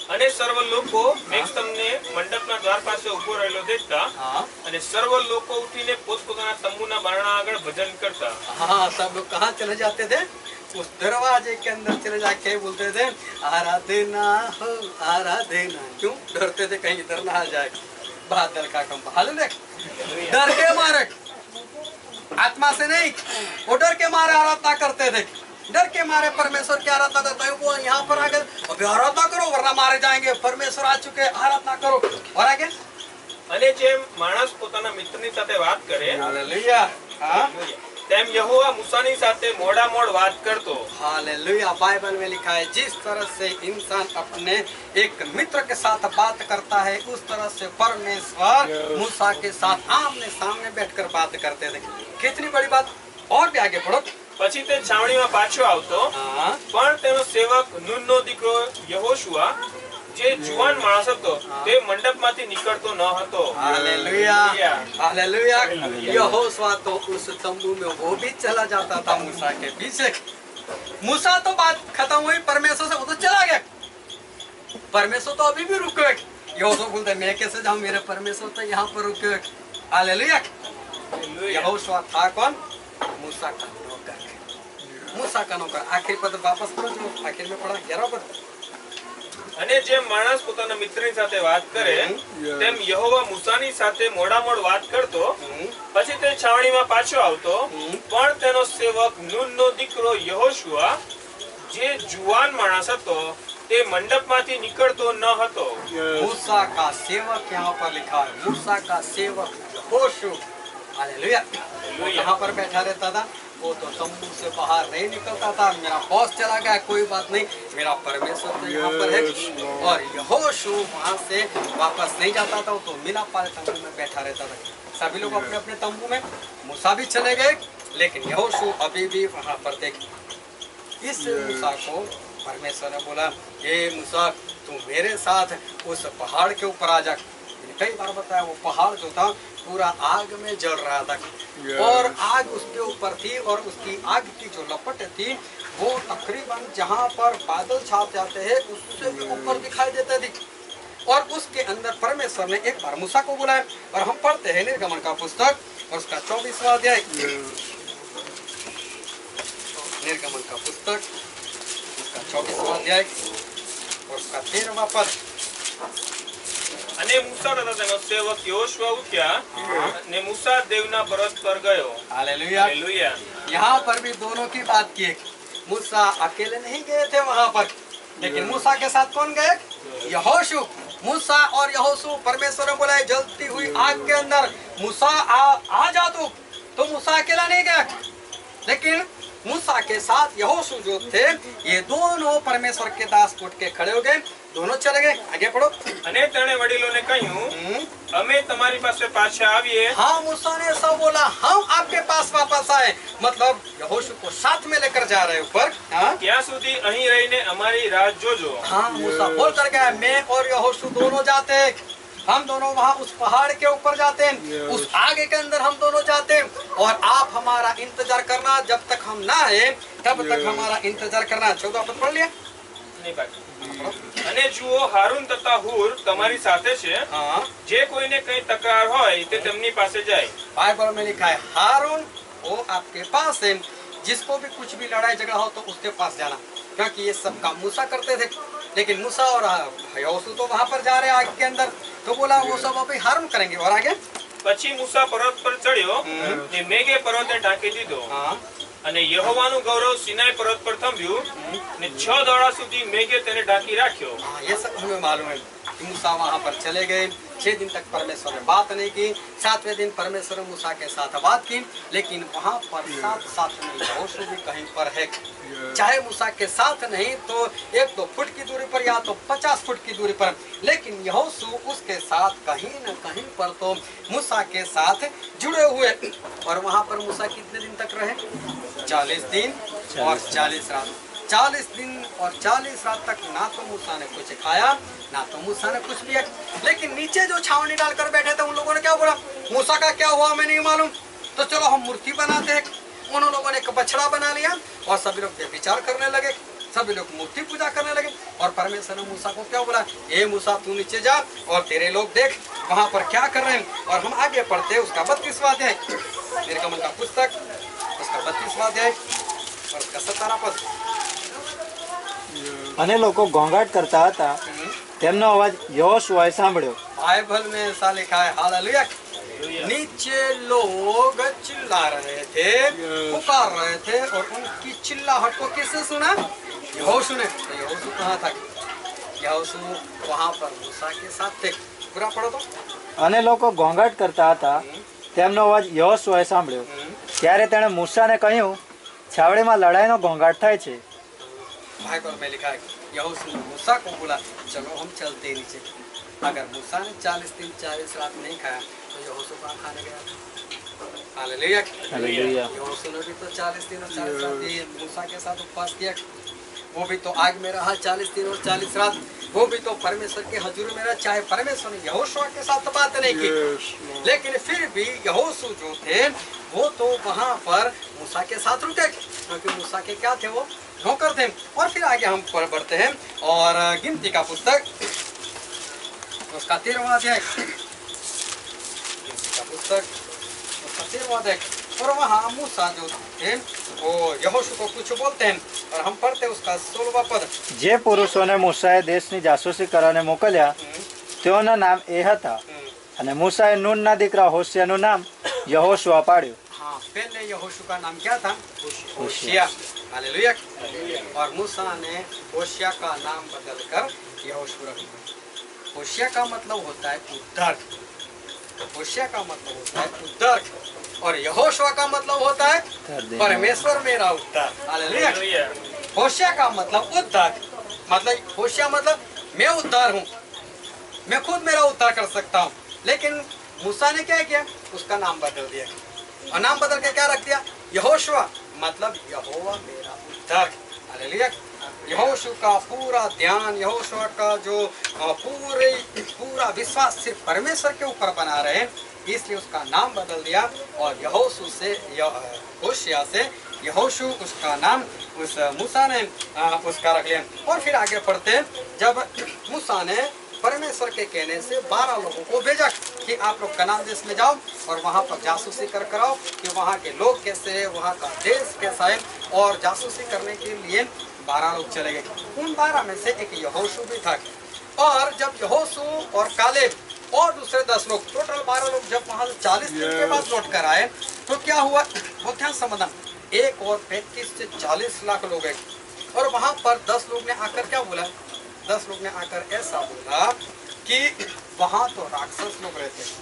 અને સર્વ લોકો મેઘસ્તંભને મંડપના દ્વાર પાસે ઊભો રહેલો દેખતા, हाँ અને સર્વ લોકો ઉઠીને પોતપોતાના તંબુના બારણા આગળ ભજન કરતા। हाँ, सब लोग कहाँ चले जाते थे, उस दरवाजे के अंदर चले जाके बोलते थे आराधना हो आराधना। क्यों डरते थे कहीं इधर ना आ जाए बादल का कंपा। हालेलुया। डर के मारे, आत्मा से नहीं, वो डर के मारे आराधना करते थे। डर के मारे परमेश्वर की आराधना करता है, वो यहाँ पर आकर अभी आराधना करो वरना मारे जाएंगे, परमेश्वर आ चुके, आराधना करो। और आगे, અને જેમ માણસ પોતાના મિત્રની સાથે વાત કરે, हालेलुया। हाँ તેમ યહોવા મૂસાની સાથે મોડામોડ વાત કરતો। हालेलुया। बाइबल में लिखा है, जिस तरह से इंसान अपने एक मित्र के साथ बात करता है, उस तरह से परमेश्वर मूसा के साथ आमने सामने बैठकर बात करते थे। कितनी बड़ी बात। और भी आगे पढ़ो। પછી તે છાવણીમાં પાછો આવતો, हाँ પણ તેનો સેવક નૂનનો દીકરો યહોશુઆ, જે જુવાન માણસ હતો, તે મંડપમાંથી નીકળતો ન હતો। हालेलुया। हालेलुया। यहोशुआ तो उस तंबू में वो भी चला जाता था मूसा के पीछे। मूसा तो बात खत्म हुई परमेश्वर से, वो तो चला गया, परमेश्वर तो अभी भी रुके। यहोशुआ बोलते मैं कैसे जाऊं, मेरे परमेश्वर तो यहाँ पर रुके। हालेलुया। यहोशुआ था कौन, मूसा का नौकर। मूसा का नौकर। आखिरी पद वापस पढ़ो, जो आखिर में पढ़ा 11 पद। અને જેમ માણસ પોતાના મિત્રની સાથે વાત કરે, તેમ યહોવા મૂસાની સાથે મોડામોડ વાત કરતો। પછી તે છાવણીમાં પાછો આવતો, પણ તેનો સેવક નૂનનો દીકરો યહોશુઆ, જે જુવાન માણસ હતો, તે મંડપમાંથી નીકળતો ન હતો। मूसा का सेवक यहाँ पर लिखा है, मूसा का सेवक यहोशू। हालेलुया। वो यहाँ पर बैठा रहता था, वो तो तंबू से बाहर नहीं निकलता था। मेरा बॉस चला गया, कोई बात नहीं, मेरा परमेश्वर तो यहाँ पर है। और यहोशू वहाँ से वापस नहीं जाता था, वो तो मिला पाले तंबू में बैठा रहता था। सभी लोग अपने अपने तंबू में, मूसा भी चले गए, लेकिन यहोशू अभी भी वहाँ पर थे। इस मूसा को परमेश्वर ने बोला, हे मूसा तू मेरे साथ उस पहाड़ के ऊपर आ जा। कई बार बताया, वो पहाड़ जो था पूरा आग में जल रहा था, और आग उसके ऊपर थी, और उसकी आग की जो लपट थी वो तकरीबन जहाँ पर बादल छाप जाते हैं उससे भी ऊपर दिखाई देते थी। और उसके अंदर परमेश्वर ने एक बार मूसा को बुलाया, और हम पढ़ते हैं निर्गमन का पुस्तक और उसका 24वां अध्याय। निर्गमन का पुस्तक उसका 24वां अध्याय और उसका 13वां पद। અને મૂસા તથા તેનો સેવક યહોશુઆ ઉઠ્યા, અને મૂસા દેવના પર્વત પર ગયો। हालेलुया। હાલેલુયા। यहाँ पर भी दोनों की बात की। मूसा अकेले नहीं गए थे वहाँ पर, लेकिन मूसा के साथ कौन गए, यहोशू। मूसा और यहोशू, परमेश्वर ने बोला जलती हुई आग के अंदर मूसा आ जा तू। तो मूसा अकेला नहीं गया, लेकिन मूसा के साथ यहोशू जो थे, ये दोनों परमेश्वर के दास उठ के खड़े हो गए, दोनों चले गए। आगे पढ़ो। અને તેણે વડીલોને કહ્યું, અમે તમારી પાસે પાછા આવીએ। हाँ, मूसा ने ऐसा बोला, हम आपके पास वापस आए, मतलब यहोशू को साथ में लेकर जा रहे ऊपर। हाँ, ત્યાં સુધી અહીં રહીને અમારી राह જોજો। हाँ, मूसा बोल कर गया, मैं और यहोशू दोनों जाते हैं, हम दोनों वहाँ उस पहाड़ के ऊपर जाते हैं, उस आगे के अंदर हम दोनों जाते हैं, और आप हमारा इंतजार करना, जब तक हम ना आए तब तक हमारा इंतजार करना। 14 पद पढ़ लिया। નહીં બાકી। અને જુઓ, હારૂન તથા હુર તમારી સાથે છે, हाँ, જે કોઈને કઈ તકરાર હોય તે તેમની પાસે જાય। बाइबल में लिखा है हारून वो आपके पास है, जिसको भी कुछ भी लड़ाई झगड़ा हो तो उसके पास जाना, क्योंकि ये सब काम मूसा करते थे। लेकिन मूसा और यहोशू तो वहां पर जा रहे हैं आग के अंदर, तो बोला वो सब अभी हार्म करेंगे। और आगे પછી મૂસા પર્વત પર ચડ્યો ને મેઘે પર્વતને ઢાંકી દીધો हाँ અને યહોવાનું ગૌરવ સિનાઈ પર્વત પર થંભ્યું ને 6 દાડા સુધી મેઘે તેને ઢાંકી રાખ્યો। हाँ, ये सब हमें मालूम है कि मूसा वहां पर चले गए। 6 दिन तक परमेश्वर ने बात नहीं की। 7वें दिन परमेश्वर ने मूसा के साथ बात की, लेकिन वहां पर साथ में यहोशू भी कहीं पर है। चाहे मूसा के साथ नहीं तो 1-2 फुट की दूरी पर या तो 50 फुट की दूरी पर, लेकिन यहोशू उसके साथ कहीं न कहीं पर तो मूसा के साथ जुड़े हुए। और वहां पर मूसा कितने दिन तक रहे? 40 दिन और 40 रात। 40 दिन और 40 रात तक ना तो मूसा ने कुछ खाया, ना तो मूसा ने कुछ लिया। लेकिन नीचे जो छावनी डालकर बैठे थे उन लोगों ने क्या बोला, मूसा का क्या हुआ हमें नहीं मालूम, तो चलो हम मूर्ति बनाते हैं। उन लोगों ने एक बछड़ा बना लिया और सभी लोग विचार करने लगे, सभी लोग मूर्ति पूजा करने लगे। और परमेश्वर ने मूसा को क्या बोला, ए मूसा तू नीचे जा और तेरे लोग देख वहां पर क्या कर रहे हैं। और हम आगे पढ़ते हैं उसका 32वां अध्याय, निर्गमन का पुस्तक उसका 32वां अध्याय और उसका 17वां पद। અને લોકો ઘોંઘાટ કરતા હતા, તેમનો અવાજ યહોશુઆએ સાંભળ્યો। बाइबल में ऐसा लिखा है, हालेलुया। नीचे लोग चिल्ला रहे थे, पुकार रहे थे, और उनकी चिल्लाहट को किसने सुना? यहोशू ने। तो यहोशू कहाँ था? यहोशू वहाँ पर मूसा के साथ थे। पूरा पढ़ो तो। અને લોકો ઘોંઘાટ કરતા હતા, તેમનો અવાજ યહોશુઆએ સાંભળ્યો। ત્યારે તેણે મૂસાને કહ્યું, છાવણીમાં લડાઈનો ઘોંઘાટ થાય છે। बाइबल में लिखा है यहोशू ने मूसा को बोला चलो हम चलते हैं नीचे। अगर मूसा ने 40 दिन 40 रात नहीं खाया तो यहोशू कहाँ खाने गया था? हालेलुया। हालेलुया। यहोशू ने भी तो 40 दिन और 40 रात ये मूसा के साथ उपवास किया। वो भी तो आग में रहा 40 दिन और 40 रात। वो भी तो परमेश्वर के हजूर में रहा। चाहे परमेश्वर ने यहोशू के साथ बात नहीं की, लेकिन फिर भी यहोशू जो थे वो तो वहाँ पर मूसा के साथ रुके, क्योंकि मूसा के क्या थे? वो नौकर थे। और फिर आगे हम बढ़ते हैं और गिनती का पुस्तक उसका 13वां अध्याय, गिनती का पुस्तक उसका 13वां अध्याय। और वहाँ मूसा जो थे वो यहोशू को कुछ बोलते हैं और हम पढ़ते हैं उसका 16वां पद। જે પુરુષોને મૂસાએ દેશની જાસૂસી કરવાને મોકલ્યા તેઓના નામ એ હતા, અને મૂસાએ નૂનના દીકરા હોશિયાનું નામ યહોશુઆ પાડ્યું। हाँ, पहले यहोशू का नाम क्या था? होशिया। हालेलुया। और मूसा ने होशिया का नाम बदलकर यहोशू रख दिया। होशिया का मतलब होता है उद्धार। होशिया का मतलब होता है उद्धार, और यहोशू का मतलब होता है परमेश्वर मेरा उद्धार। हालेलुया। होशिया का मतलब उद्धार, मतलब होशिया मतलब मैं उद्धार हूँ, मैं खुद मेरा उद्धार कर सकता हूँ। लेकिन मूसा ने क्या किया? उसका नाम बदल दिया, और नाम बदल के क्या रख दिया? यहोशुआ, मतलब यहोवा मेरा उद्धार। हालेलुया। यहोशू का पूरा ध्यान, यहोशुआ का जो पूरा विश्वास सिर्फ परमेश्वर के ऊपर बना रहे, इसलिए उसका नाम बदल दिया। और यहोशू से होशिया से यहोशू उसका नाम उस मूसा ने उसका रख लिया। और फिर आगे पढ़ते हैं, जब मूसा ने परमेश्वर के कहने से 12 लोगों को भेजा कि आप लोग कनान देश में जाओ और वहाँ पर जासूसी कर कराओ कि वहाँ के लोग कैसे हैं, वहाँ का देश कैसा है। और जासूसी करने के लिए 12 लोग चले गए। उन 12 में से एक यहोशू भी था। और जब यहोशू और कालेब और दूसरे 10 लोग, टोटल 12 लोग जब वहाँ 40 दिन के बाद लौट कर आए तो क्या हुआ वो ध्यान समझना। 1 और 35 से 40 लाख लोग हैं। और वहाँ पर 10 लोग ने आकर क्या बोला? 10 लोग ने आकर ऐसा बोला कि वहाँ तो राक्षस लोग रहते हैं,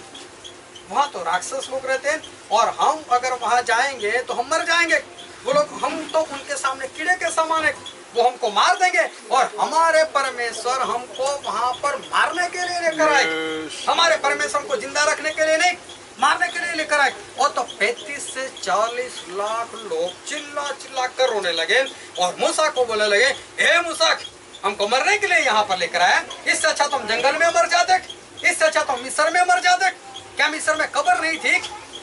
वहाँ तो राक्षस लोग रहते हैं, और हम अगर वहाँ जाएंगे तो हम मर जाएंगे। वो लोग, हम तो उनके सामने कीड़े के समान है, वो हमको मार देंगे। और हमारे परमेश्वर हमको वहाँ पर मारने के लिए लेकर आए, हमारे परमेश्वर को जिंदा रखने के लिए नहीं, मारने के लिए लेकर आए। और तो 35 से 40 लाख लोग चिल्ला चिल्ला कर रोने लगे और मूसा को बोलने लगे, हे मूसा, हमको मरने के लिए यहाँ पर लेकर आया, इससे अच्छा तुम जंगल में मर जाते, इससे अच्छा तुम मिस्र में मर जाते। क्या मिस्र में कब्र नहीं थी?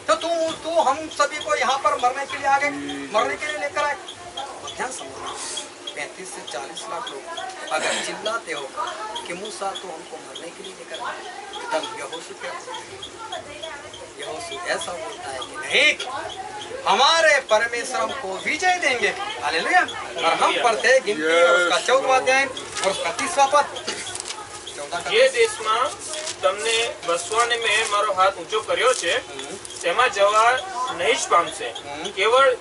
तो तू हम सभी को यहाँ पर मरने के लिए आ गए, मरने के लिए लेकर आए। ध्यान समझो, 35 से 40 लाख लोग अगर चिल्लाते हो कि मूसा तो हमको मरने के लिए लेकर आए, तब यहोशू क्या? यहोशू ऐसा बोलता है कि नहीं, हमारे परमेश्वर हमको विजय देंगे। हालेलुया। और हम पढ़ते हैं गिनती उसका 14वां अध्याय और उसका 30वां पद। 14 का ये देशમાં તમને વસવાને મેં મારો હાથ ઊંચો કર્યો છે તેમાં જવા નહીં જ પામશે કેવળ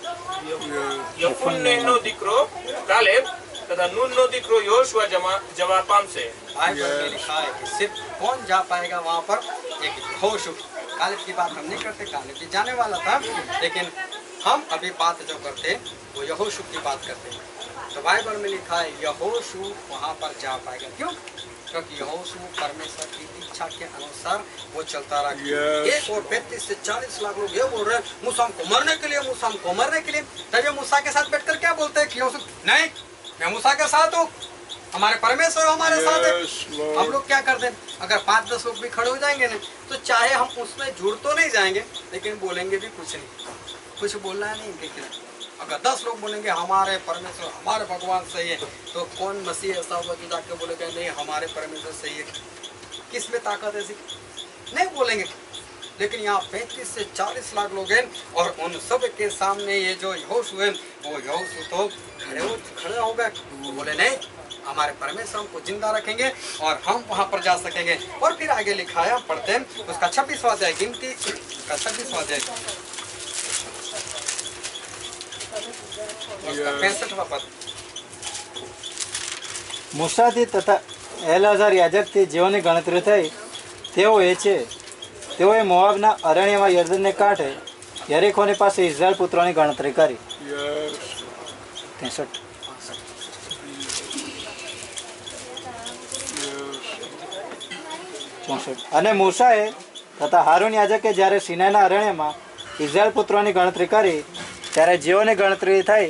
યફુન્નેનો દીકરો કાલેબ તથા નૂનનો દીકરો યોશુઆ જવા પામશે। बाइबल में लिखा है कि सिर्फ कौन जा पाएगा वहाँ पर, एक यहोशू। कालेब की बात हम नहीं करते, कालेब भी जाने वाला था, लेकिन हम अभी बात जो करते वो यहोशू की बात करते हैं। तो बाइबल में लिखा है यहोशू वहाँ पर जा पाएगा। क्यों? क्योंकि यहोशू परमेश्वर की इच्छा के अनुसार वो चलता रहा। एक और 35 से 40 लाख लोग ये बोल रहे हैं मूसा हमको मरने के लिए, मूसा हमको मरने के लिए। तब ये मूसा के साथ बैठकर क्या बोलते हैं कि यहोशू नहीं, मैं मूसा के साथ हूँ, हमारे परमेश्वर हमारे साथ है। हम लोग क्या करते हैं, अगर 5-10 लोग भी खड़े हो जाएंगे ना, तो चाहे हम उसमें जुड़ तो नहीं जाएंगे, लेकिन बोलेंगे भी कुछ नहीं, कुछ बोलना नहीं इनके खिलाफ। अगर 10 लोग बोलेंगे हमारे परमेश्वर हमारे भगवान सही है, तो कौन मसीह ऐसा होगा कि जाके बोलेगा नहीं हमारे परमेश्वर सही है? किस में ताकत ऐसी? नहीं बोलेंगे। लेकिन यहाँ 35 से 40 लाख लोग हैं और उन सब के सामने ये जो यहोशू है वो यहोशू तो खड़े हो गए। वो बोले नहीं, हमारे परमेश्वर हमको जिंदा रखेंगे और हम वहाँ पर जा सकेंगे। और फिर आगे लिखा है, पढ़ते हैं उसका 26वां अध्याय, गिनती का 26वां अध्याय, उसका 65वां पद। મૂસાથી તથા એલાઝાર યાજકથી જેઓની ગણતરી થઈ તેઓ એ છે, તેઓએ મોવાબના અરણ્યમાં યર્દનને કાંઠે યરીખોની પાસે ઇઝરાયલ પુત્રોની ગણતરી કરી। 63 64 અને મૂસાએ તથા હારૂન યાજકે જ્યારે સિનાઈના અરણ્યમાં ઇઝરાયલ પુત્રોની ગણતરી કરી ત્યારે જેઓની ગણતરી થઈ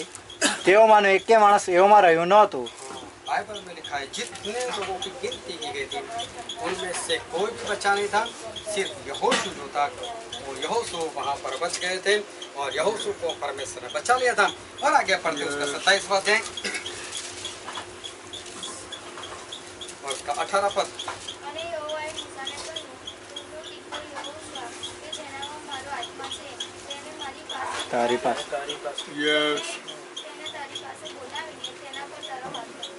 તેઓમાંનો એકે માણસ એવોમાં રહ્યું નહોતું। बाइबल में लिखा है जितने लोगों की गिनती की गई थी उनमें से कोई भी बचा नहीं था, सिर्फ यहोशू जो था वो यहोशू वहाँ पर बच गए थे और यहोशू को परमेश्वर ने बचा लिया था। और आगे पढ़ते उसका 27वां अध्याय और उसका 18 पद। અને યહોવાએ મૂસાને કહ્યું, તું દીકરો યહોશુઆ, કે જેનામાં મારો આત્મા છે, તેને મારી પાસે તારી પાસે તેને તારી પાસે બોલાવીને તેના પર તારો હાથ મૂક।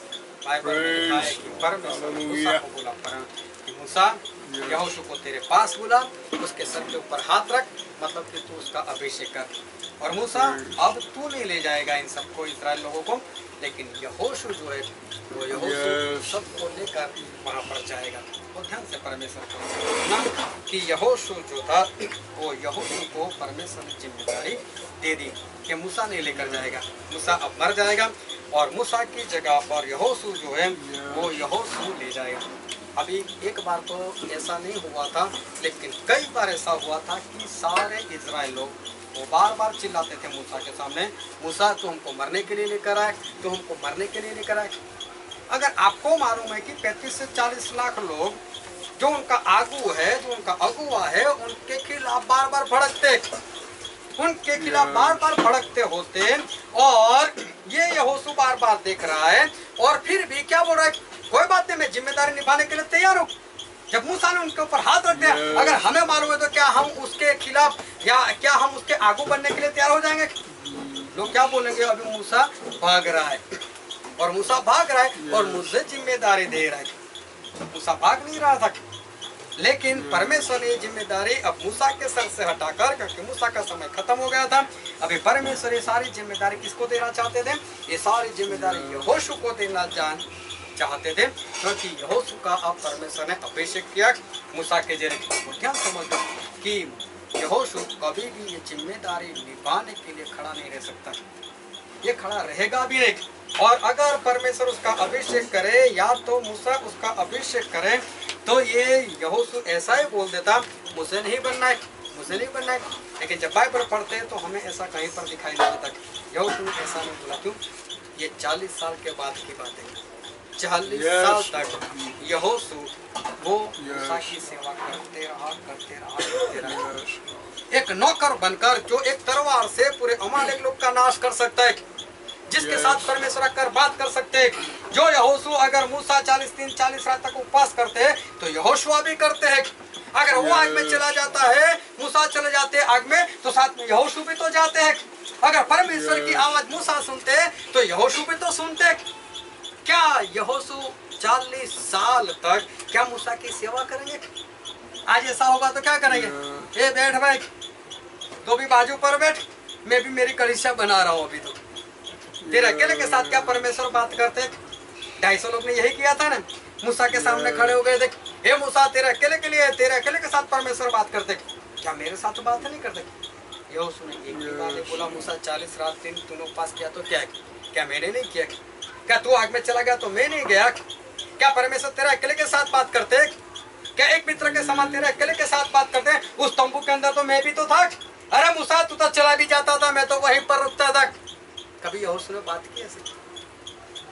बाइबल में लिखा है कि परमेश्वर ने मूसा को बोला कि मूसा यहोशू को तेरे पास बुला, उसके सर के ऊपर हाथ रख, मतलब कि तू उसका अभिषेक कर। और मूसा अब तू नहीं ले जाएगा इन सबको, इस्राएल लोगों को, लेकिन यहोशू जो है वो यहोशू सबको लेकर वहाँ पर जाएगा। और ध्यान से परमेश्वर को सुनना कि यहोशू जो था वो यहोशू को परमेश्वर ने जिम्मेदारी दे दी कि मूसा नहीं लेकर जाएगा, मूसा अब मर जाएगा और मूसा की जगह पर यहोशू जो है वो यहोशू ले जाएगा। अभी एक बार तो ऐसा नहीं हुआ था, लेकिन कई बार ऐसा हुआ था कि सारे इजराइल लोग वो बार बार चिल्लाते थे मूसा के सामने, मूसा तू हमको मरने के लिए लेकर आए, तू हमको मरने के लिए लेकर आए। अगर आपको मालूम है कि 35 से 40 लाख लोग जो उनका आगू है, जो उनका अगुआ है, उनके खिलाफ बार बार भड़कते, उनके खिलाफ बार बार भड़कते होते, और ये यहोशू बार बार देख रहा है और फिर भी क्या बोल रहा है, कोई बात नहीं, मैं जिम्मेदारी निभाने के लिए तैयार हूँ। जब मूसा ने उनके ऊपर हाथ रख दिया, अगर हमें मालूम है तो क्या हम उसके खिलाफ या क्या हम उसके आगू बनने के लिए तैयार हो जाएंगे? लोग क्या बोलेंगे, अभी मूसा भाग रहा है और मूसा भाग रहा है और मुझे जिम्मेदारी दे रहा है। मूसा भाग नहीं रहा था, लेकिन परमेश्वर ने जिम्मेदारी अब मूसा के सर से हटाकर, क्योंकि मूसा का समय खत्म हो गया था, अभी परमेश्वर ये सारी जिम्मेदारी किसको देना चाहते थे? ये सारी जिम्मेदारी यहोशू को देना चाहते थे, क्योंकि यहोशू का अब परमेश्वर ने अभिषेक किया मूसा के जरिए। ध्यान समझो कि यहोशू कभी भी ये जिम्मेदारी निभाने के लिए खड़ा नहीं रह सकता, ये खड़ा रहेगा भी नहीं। और अगर परमेश्वर उसका अभिषेक करे या तो मूसा उसका अभिषेक करे, तो ये यहोशू ऐसा ही बोल देता, मुझे नहीं बनना है, मुझे नहीं बनना है। लेकिन जब बाइबल पढ़ते हैं तो हमें ऐसा कहीं पर दिखाई नहीं देता। यहोशू ने ऐसा नहीं बोला, क्यों? ये 40 साल के बाद की बात है। 40 साल तक यहोशू वो मूसा की सेवा करते रहा। एक नौकर बनकर जो एक तलवार से पूरे अमालेक लोग का नाश कर सकता है, जिसके साथ परमेश्वर कर बात कर सकते हैं। जो यहोशू अगर मूसा 40 दिन 40 रात तक उपवास करते हैं तो यहोशुआ भी करते हैं। अगर वो आग में चला जाता है, मूसा चले जाते आग में, तो साथ में यहोशू भी तो जाते हैं। अगर परमेश्वर की आवाज मूसा सुनते तो यहोशू भी तो सुनते। क्या यहोशू 40 साल तक क्या मूसा की सेवा करेंगे? आज ऐसा होगा तो क्या करेंगे? ए बैठ भाई, तो भी बाजू पर बैठ, मैं भी मेरी कलीसिया बना रहा हूँ। अभी तो तेरे अकेले के साथ क्या परमेश्वर बात करते? 250 लोग ने यही किया था ना, मूसा के सामने खड़े हो गए थे, हे मूसा तेरे अकेले के लिए, तेरे अकेले के साथ परमेश्वर बात करते, क्या मेरे साथ बात नहीं करते? यहोशू ने एक ही बात बोला, मूसा 40 रात दिन तूने उपवास किया तो क्या मैंने नहीं किया? क्या तू आग में चला गया तो मैं नहीं गया? क्या परमेश्वर तेरे अकेले के साथ बात करते? क्या एक मित्र के समान तेरे अकेले के साथ बात करते हैं? उस तंबू के अंदर तो मैं भी तो था। अरे मूसा तू तो चला भी जाता था, मैं तो वहीं पर रुकता था। कभी यहोशू ने बात की ऐसे?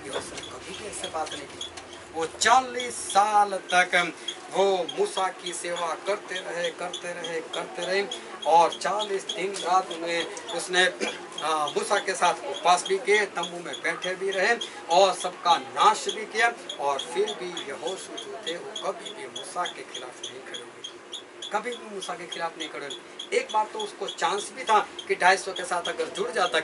यहोशू ने कभी भी ऐसे बात नहीं की। वो 40 साल तक वो मूसा की सेवा करते रहे और 40 दिन रात उसने मूसा के साथ उपवास भी किए, तंबू में बैठे भी रहे और सबका नाश भी किया। और फिर भी यहोशू जो थे वो कभी भी मूसा के खिलाफ नहीं खड़े हुए, कभी भी मूसा के खिलाफ नहीं खड़े हुए। एक बार तो उसको चांस भी था कि 250 के साथ अगर जुड़ जाता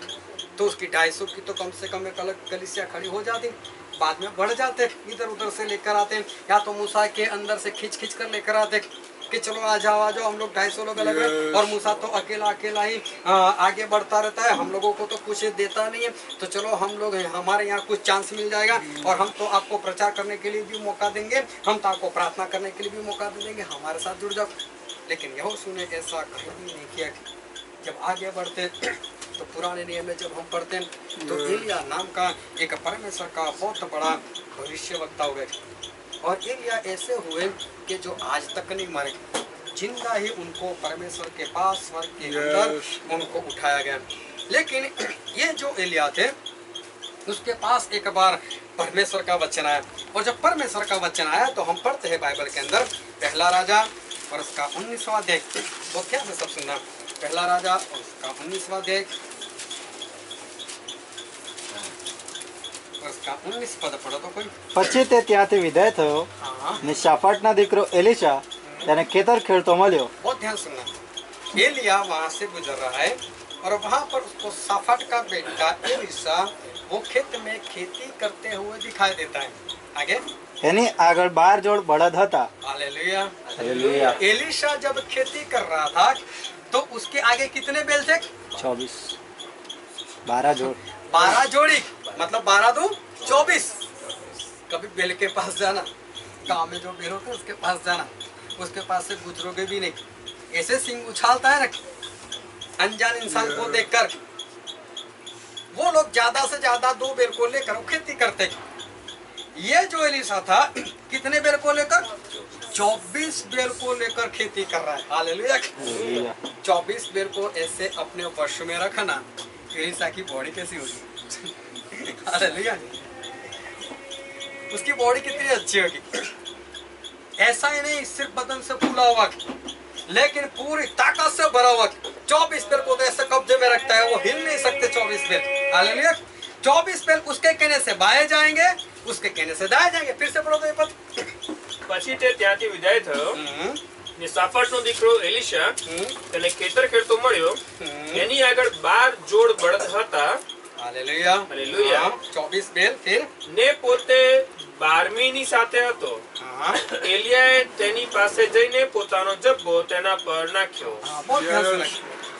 तो उसकी 250 की तो कम से कम एक अलग कलीसिया खड़ी हो जाती। बाद में बढ़ जाते, इधर उधर से लेकर आते, या तो मूसा के अंदर से खींच कर लेकर आते कि चलो आ जाओ हम लोग 250 लोग अलग हैं, और मूसा तो अकेला ही आगे बढ़ता रहता है, हम लोगों को तो कुछ देता नहीं है, तो चलो हम लोग हमारे यहाँ कुछ चांस मिल जाएगा और हम तो आपको प्रचार करने के लिए भी मौका देंगे, हम तो आपको प्रार्थना करने के लिए भी मौका दे देंगे, हमारे साथ जुड़ जाओ। लेकिन यहोशू ने ऐसा कहीं भी नहीं किया। जब आगे बढ़ते तो पुराने नियम में जब हम पढ़ते हैं तो एलिया नाम का एक परमेश्वर का बहुत बड़ा भविष्यवक्ता हुए, और एलिया ऐसे हुए कि जो आज तक नहीं मरे, जिंदा ही उनको परमेश्वर के पास स्वर्ग के अंदर उनको उठाया गया। लेकिन ये जो एलिया थे उसके पास एक बार परमेश्वर का वचन आया, और जब परमेश्वर का वचन आया तो हम पढ़ते हैं बाइबल के अंदर पहला राजा और उसका 19वां अध्याय। तो क्या है सब सुनना, पहला राजा और उसका 19वां अध्याय और उसका 19 पद पढ़ो तो कोई। પછી તે ત્યાંથી વિદાય થયો ને શાફાટના દીકરો એલીશા તેને ખેતર ખેડતો મળ્યો। बहुत ध्यान सुनना, एलिया वहां से गुजर रहा है और वहां पर उसको साफाट का बेटा एलीशा वो खेत में खेती करते हुए दिखाई देता है। आगे એની આગળ 12 જોડ બળદ હતા। हालेलुया। हालेलुया। एलीशा जब खेती कर रहा था तो उसके आगे कितने बैल थे? 24 12 जोड़ 12 जोड़ी, मतलब 12 दो 24। कभी बैल के पास जाना, गांव में जो बैल होते हैं उसके पास जाना, उसके पास से गुजरोगे भी नहीं, ऐसे सिंग उछालता है ना अनजान इंसान को देखकर। वो लोग ज्यादा से ज्यादा 2 बैल को लेकर खेती करते। ये जो एलीशा था कितने बैल को लेकर? 24 बैल को लेकर खेती कर रहा है। हालेलुया। 24 बैल को ऐसे अपने वश में रखना, एलीशा की बॉडी कैसी होगी? हालेलुया। उसकी बॉडी कितनी अच्छी होगी। ऐसा ही नहीं सिर्फ बदन से फूला हुआ, लेकिन पूरी ताकत से भरा हुआ। 24 बैल को तो ऐसे कब्जे में रखता है, वो हिल नहीं सकते 24 बैल। हालेलुया। 24 बैल उसके कहने से बाएं जाएंगे, उसके कहने से दाएं जाएंगे। फिर से पढ़ो तो ये पद। પછી તે ત્યાંથી વિદાય થયો ને સાફાટનો દીકરો એલીશા તેને ખેતર ખેડતો મળ્યો, એની આગળ 12 જોડ બળદ હતા। हालेलुया। हालेलुया। 24 बैल फिर ને પોતે 12મીની સાથે હતો। એલિયાએ તેની પાસે જઈને પોતાનો જબ્બો તેના પર નાખ્યો। बहुत ध्यान सुना।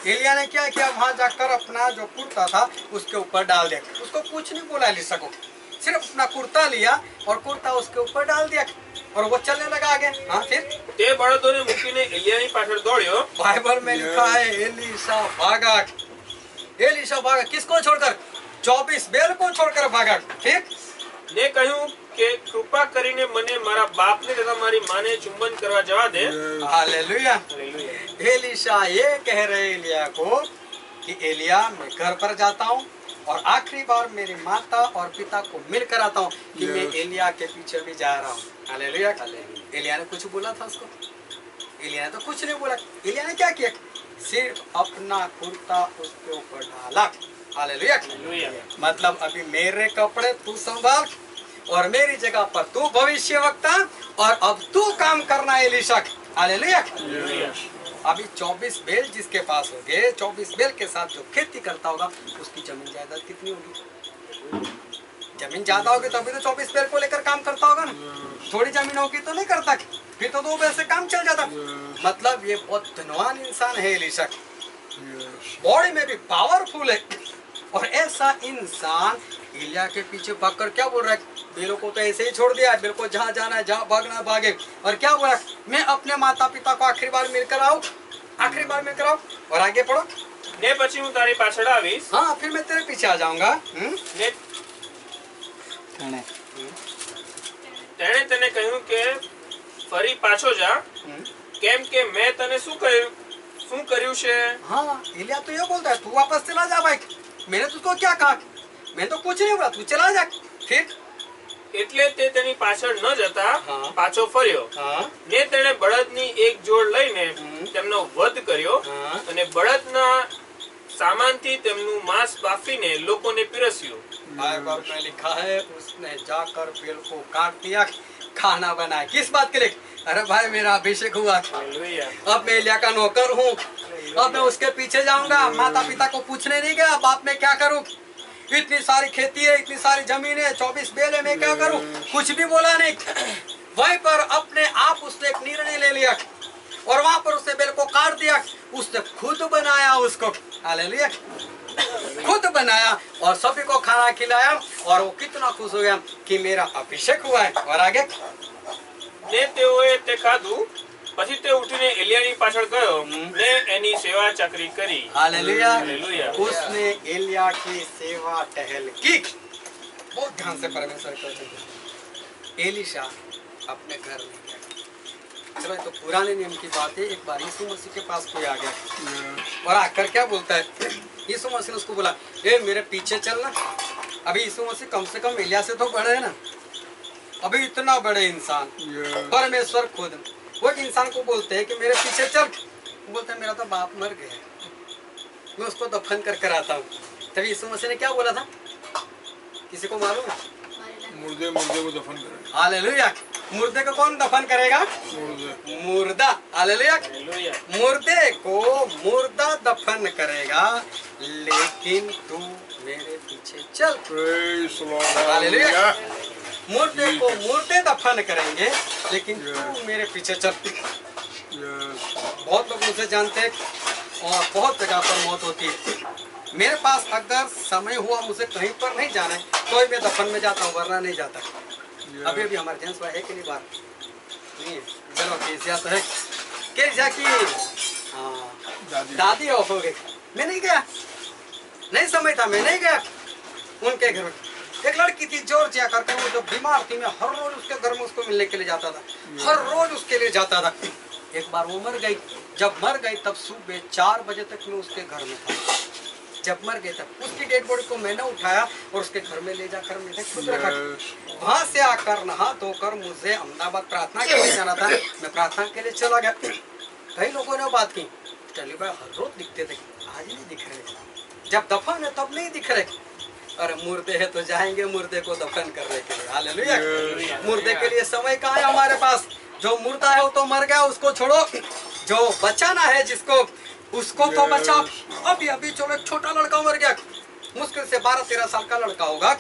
एलिया ने क्या किया? वहां जाकर अपना जो कुर्ता था उसके ऊपर डाल दिया। उसको कुछ नहीं बोला एलीशा को, सिर्फ अपना कुर्ता लिया और कुर्ता उसके ऊपर डाल दिया और वो चलने लगा आगे। हाँ फिर તે બળદોને મૂકીને એલિયાની પાછળ દોડ્યો। बाइबल में लिखा है एलीशा भागा। एलीशा भागा किसको छोड़कर? 24 बैल को छोड़कर भागा। फिर ને કહ્યું કે કૃપા કરીને મને મારા બાપને તથા મારી માને ચુંબન કરવા જવા દે। हालेलुया। હાલેલુયા। एलीशा ये कह रहे एलिया को कि एलिया मैं घर पर जाता हूँ और आखिरी बार मेरी माता और पिता को मिलकर आता हूँ कि मैं एलिया के पीछे भी जा रहा हूँ। हालेलुया। एलिया ने कुछ बोला था उसको? एलिया ने तो कुछ नहीं बोला। एलिया ने क्या किया? सिर्फ अपना कुर्ता उसके ऊपर डाला। हालेलुया। मतलब अभी मेरे कपड़े तू संभाल और मेरी जगह पर तू भविष्यवक्ता, और अब तू काम करना एलीशा। हालेलुया। अभी 24 बैल जिसके पास होंगे, 24 बैल के साथ जो खेती करता होगा उसकी जमीन जायदाद कितनी होगी? जमीन ज्यादा होगी तभी तो 24 बैल को लेकर काम करता होगा ना। थोड़ी जमीन होगी तो नहीं करता, फिर तो 2 बैल से काम चल जाता। मतलब ये बहुत धनवान इंसान है एलीशा, बॉडी में भी पावरफुल है। और ऐसा इंसान एलिया के पीछे भागकर क्या बोल रहा है? बेलों को तो ऐसे ही छोड़ दिया, बेल को जहाँ जाना है, जहाँ भागना भागे। और क्या बोला? मैं अपने माता पिता को आखिरी बार मिलकर आऊँ, आखिरी बार मिलकर आऊँ। और आगे पढ़ो। ने પછી હું તારી પાછળ આવીશ. हाँ, फिर मैं तेरे पीछे आ जाऊंगा. ને તેણે તેને કહ્યું કે ફરી પાછો જા, કેમ કે મેં તને શું કર્યું છે? हाँ, एलिया तो ये बोलता है, तू वापस चला जा भाई, मैंने तुझको क्या कहा? मैं तो कुछ नहीं बोला, तू चला जा. फिर એટલે તે તેની પાછળ ન જતા હા. પાછો ફર્યો. हाँ, ને તેણે બળદની એક જોડ લઈને તેમનો વધ કર્યો હા. અને બળદના સામાનથી તેમનું માંસ બાફીને લોકોને પીરસ્યું. बाइबल में लिखा है उसने जाकर बेल को काट दिया, खाना बनाया. किस बात के लिए? अरे भाई मेरा अभिषेक हुआ, હાલેલુયા. अब मैं एलिया का नौकर हूँ, अब मैं उसके पीछे जाऊंगा. माता पिता को पूछने नहीं गया बाप मैं क्या करूँ, इतनी सारी खेती है, इतनी सारी जमीन है, 24 बैल है, मैं क्या करूँ? कुछ भी बोला नहीं. वहीं पर अपने आप उसने एक निर्णय ले लिया और वहां पर उसने बेल को काट दिया. उसने खुद बनाया उसको. हालेलुया. खुद बनाया और सभी को खाना खिलाया और वो कितना खुश हो गया कि मेरा अभिषेक हुआ है. और आगे ને તેઓએ તે ખાધું, પછી તે ઉઠીને એલિયાની પાછળ ગયો ને એની સેવા ચાકરી કરી. हालेलुया. हालेलुया. उसने एलिया की सेवा टहल की. बहुत ध्यान से परमेश्वर को सुनिए. एलीशा अपने घर में गया. चलो ये तो पुराने नियम की बात है. एक बार यीशु मसीह के पास कोई आ गया और आकर क्या बोलता है? यीशु मसीह ने उसको बोला, ए मेरे पीछे चलना. अभी यीशु मसीह कम से कम एलिया से तो बड़े है ना, अभी इतना बड़े इंसान परमेश्वर खुद वो एक इंसान को बोलते हैं कि मेरे पीछे चल. वो बोलते हैं मेरा तो बाप मर गया, मैं उसको दफन कर कर आता हूँ. तभी यीशु मसीह ने क्या बोला था? किसी को मालूम है? मुर्दे मुर्दे को दफन करें. हालेलुया. मुर्दे को कौन दफन करेगा? मुर्दे. मुर्दा. हालेलुया. હાલેલુયા. मुर्दे को मुर्दा दफन करेगा, लेकिन तू मेरे पीछे चल. Praise the Lord. Hallelujah. Hallelujah. मुर्दे को मुर्दे दफन करेंगे, लेकिन तू मेरे पीछे चल. Yes. बहुत लोग मुझे जानते हैं और बहुत जगह पर मौत होती है. मेरे पास अगर समय हुआ मुझे कहीं पर नहीं जाना है तो मैं दफन में जाता हूँ, वरना नहीं जाता. अभी अभी हमारे जेंट्स है कि नहीं बात नहीं है. चलो केसिया तो है, केसिया की दादी ऑफ हो गई. मैं नहीं गया, नहीं समय था, मैं नहीं गया उनके घर में. एक लड़की थी जॉर्जिया करके, वो जो बीमार थी, मैं हर रोज उसके घर में उसको मिलने के लिए जाता था, हर रोज उसके लिए जाता था. एक बार वो मर गई. जब मर गई तब सुबह 4 बजे तक मैं उसके घर में था. जब मर गई तब उसकी डेड बॉडी को मैंने उठाया और उसके घर में ले जाकर मैंने खुद रखा. वहां से आकर नहा धोकर मुझे अहमदाबाद प्रार्थना के लिए जाना था. मैं प्रार्थना के लिए चला गया. कई लोगों ने बात की, चली भाई हर रोज दिखते थे, आज नहीं दिख रहे. जब दफन है तब नहीं दिख रहे. अरे मुर्दे है तो जाएंगे मुर्दे को दफन करने के लिए. हालेलुया. मुर्दे के लिए समय कहाँ है हमारे पास? जो मुर्दा है वो तो मर गया, उसको छोड़ो. जो बचाना है जिसको, उसको तो बचाओ. अभी अभी चलो एक छोटा लड़का मर गया, मुश्किल से 12-13 साल का लड़का होगा,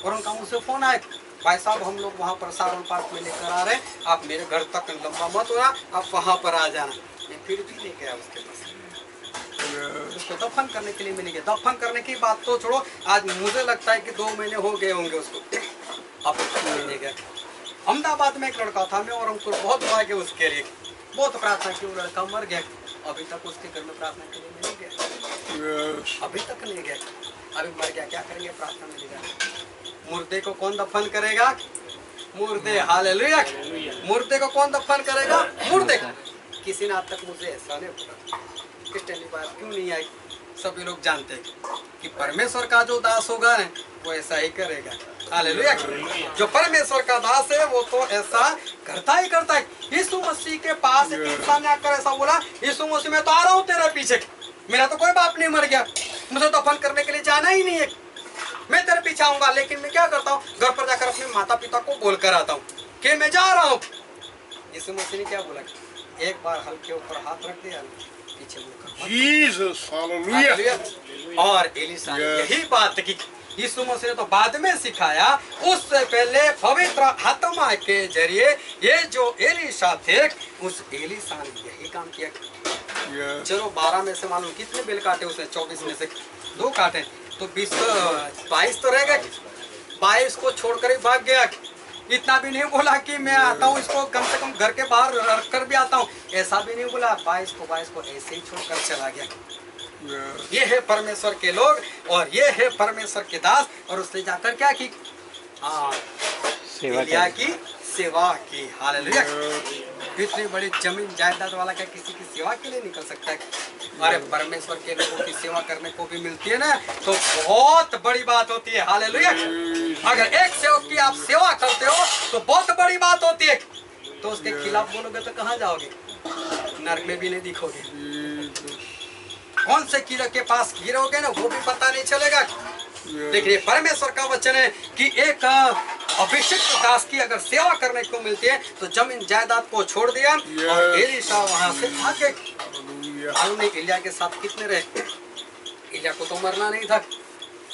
और उनका मुझसे फोन आया, भाई साहब हम लोग वहाँ पर सारण पार्क में लेकर आ रहे हैं, आप मेरे घर तक लंबा मत होना, आप वहाँ पर आ जाना. मैं फिर भी नहीं गया उसके पास. उसको दफन करने के लिए मिल गया. दफन करने की बात तो छोड़ो, आज मुझे लगता है कि 2 महीने हो गए होंगे उसको. अब नहीं गया. अहमदाबाद में एक लड़का था, मैं और अंकुर बहुत भागे उसके लिए, बहुत प्रार्थना की. वो लड़का मर गया, अभी तक उसके घर में प्रार्थना के लिए नहीं गया. अभी तक नहीं गया. अभी मर गया, क्या करेंगे? प्रार्थना में गया. मुर्दे को कौन दफन करेगा? मुर्दे. हालेलुया. मुर्दे को कौन दफन करेगा? मुर्दे. किसी ने आज तक मुझे ऐसा नहीं बोला. क्रिश्चियन बात क्यों नहीं आई? सभी लोग जानते हैं कि परमेश्वर का जो दास होगा ना वो ऐसा ही करेगा. हालेलुया. जो परमेश्वर का दास है वो तो ऐसा करता ही करता है. यीशु मसीह के पास एक इंसान ने आकर ऐसा बोला, यीशु मसीह मैं तो आ रहा हूँ तेरे पीछे, मेरा तो कोई बाप नहीं मर गया, मुझे दफन करने के लिए जाना ही नहीं है, मैं तेरे पीछे आऊंगा. लेकिन मैं क्या करता हूँ, घर पर जाकर अपने माता पिता को बोल कर आता हूँ कि मैं जा रहा हूँ. यीशु मसीह ने क्या बोला? एक बार हल्के ऊपर हाथ रख दिया, पीछे मुड़कर Jesus, hallelujah. हालेलुया। और एलिशा ने Yes. यही बात की यीशु मसीह ने तो बाद में सिखाया, उससे पहले पवित्र आत्मा के जरिए ये जो एलिशा थे, उस एलिशा ने यही काम किया। Yes. चलो 12 में से मालूम कितने बिल काटे उसने, 24 में से 2 काटे, तो 22 तो रह गए। 22 को छोड़कर ही भाग गया। इतना भी नहीं बोला कि मैं आता हूँ, इसको कम से कम घर के बाहर रख कर भी आता हूँ, ऐसा भी नहीं बोला। 22 को ऐसे ही छोड़कर चला गया। Yes. ये है परमेश्वर के लोग और ये है परमेश्वर के दास। और उसने जाकर क्या की? सेवा एलिया करी। की सेवा की। हालेलुया। Yes. इतनी बड़ी जमीन जायदाद वाला क्या किसी की सेवा के लिए निकल सकता है? अरे परमेश्वर के लोगों की सेवा करने को भी मिलती है ना, तो बहुत बड़ी बात होती है। हालेलुया। अगर एक सेवक की आप सेवा करते हो तो बहुत बड़ी बात होती है। तो उसके खिलाफ बोलोगे तो कहाँ जाओगे? नरक में भी नहीं दिखोगे। Jesus. कौन से कीड़े के पास गिरोगे ना, वो भी पता नहीं चलेगा। देखिए परमेश्वर का वचन है कि एक अभिषिक्त दास की अगर सेवा करने को मिलती है तो जमीन जायदाद को छोड़ दिया और एलिशा वहां से भागे। Hallelujah. मालूम नहीं एलिया के साथ कितने रहे? एलिया को तो मरना नहीं था,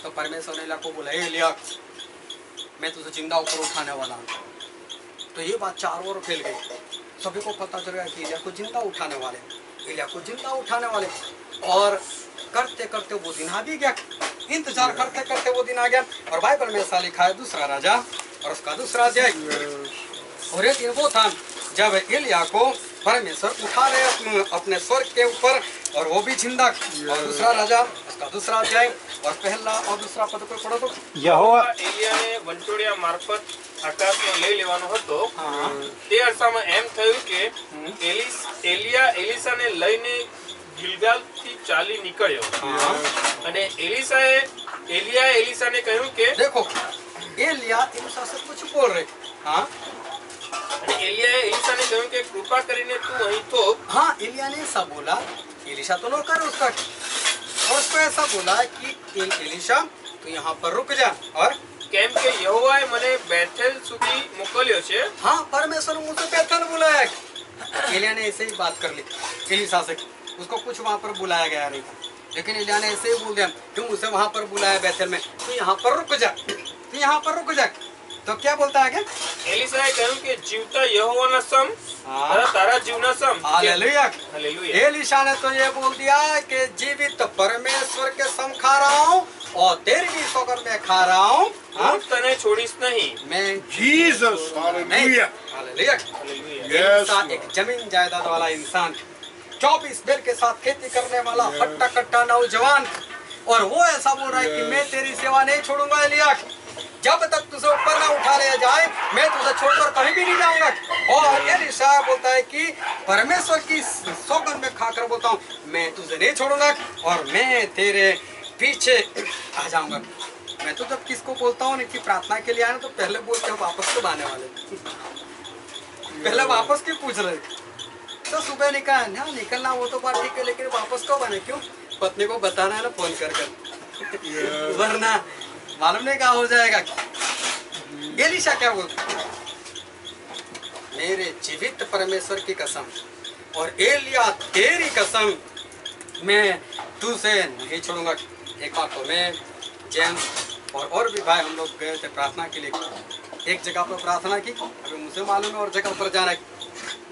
तो परमेश्वर ने एलिया को बोला, एलिया मैं तुझे जिंदा ऊपर उठाने वाला हूँ। तो ये बात चारों ओर फैल गई, सभी को पता चल गया कि एलिया को जिंदा उठाने वाले, एलिया को जिंदा उठाने वाले। और करते करते वो दिन आ भी गया, इंतजार करते करते वो दिन आ गया। और बाइबल में ऐसा लिखा है, दूसरा राजा और उसका दूसरा अध्याय। और एक दिन वो था जब एलिया को परमेश्वर उठा रहे अपने स्वर्ग के ऊपर, और वो भी जिंदा। और दूसरा राजा उसका दूसरा अध्याय और पहला और दूसरा पद को पढ़ो तो। यहोवा એલિયાને વંટોળિયા મારફત આકાશમાં લઈ લેવાનો હતો, हाँ તે અરસામાં એમ થયું કે એલિયા એલિસાને લઈને ગિલગાલથી ચાલી નીકળ્યો हाँ અને એલિયાએ એલિસાને કહ્યું કે देखो एलिया एलिशा से कुछ बोल रहे। हाँ અને એલિયાએ એલિસાને કહ્યું કે કૃપા કરીને તું અહીં થોભ, हाँ एलिया ने ऐसा बोला, एलिशा तो नौकर उसका, और उसको ऐसा बोला कि एलिशा तू यहाँ पर रुक जा। और કેમ કે યહોવાએ મને બેથેલ સુધી મોકલ્યો છે। हाँ परमेश्वर ने मुझसे बेथेल बुलाया। एलिया ने ऐसे ही बात कर ली एलिशा से, उसको कुछ वहाँ पर बुलाया गया नहीं था, लेकिन एलिया ने ऐसे ही बोल दिया कि मुझे वहाँ पर बुलाया बेथेल में, तू यहाँ पर रुक जा, तू यहाँ पर रुक जा। तो क्या बोलता है? એલિસાએ કહ્યું કે જીવતા યહોવાના સમ हाँ તથા તારા જીવના સમ। हालेलुया। હાલેલુયા। एलिशा ने तो ये बोल दिया कि जीवित परमेश्वर के सम खा रहा हूँ और तेरी भी सौगंध में खा रहा हूँ। हाँ? હું તને છોડીશ નહીં। मैं Jesus, नहीं। hallelujah. Hallelujah. Hallelujah. Yes, Elisha Lord. एक जमीन जायदाद वाला इंसान, 24 बैल के साथ खेती करने वाला हट्टा कट्टा नौजवान, और वो ऐसा बोल रहा है कि मैं तेरी सेवा नहीं छोड़ूंगा एलिया, जब तक तुझे ऊपर ना उठा लिया जाए मैं तुझे छोड़कर कहीं भी नहीं जाऊंगा। और एलिशा बोलता है कि परमेश्वर की सौगंध में खाकर बोलता हूँ मैं तुझे नहीं छोड़ूंगा और मैं तेरे पीछे आ जाऊंगा। मैं तो जब किसको बोलता हूँ कि प्रार्थना के लिए आए ना, तो पहले बोलते हैं वापस कब आने वाले, पहले वापस क्यों पूछ रहे? तो सुबह निकलना वो तो बात ठीक है, लेकिन वापस कब आने? क्यों? पत्नी को बताना है ना फोन कर वरना मालूम नहीं क्या हो जाएगा। एलिशा क्या बोलता? मेरे जीवित परमेश्वर की कसम और एलिया तेरी कसम मैं तुझे नहीं छोड़ूंगा। एक बार तो मैं जेम्स और भी भाई हम लोग गए थे प्रार्थना के लिए, एक जगह पर प्रार्थना की, अभी मुझे मालूम है और जगह पर जाना है,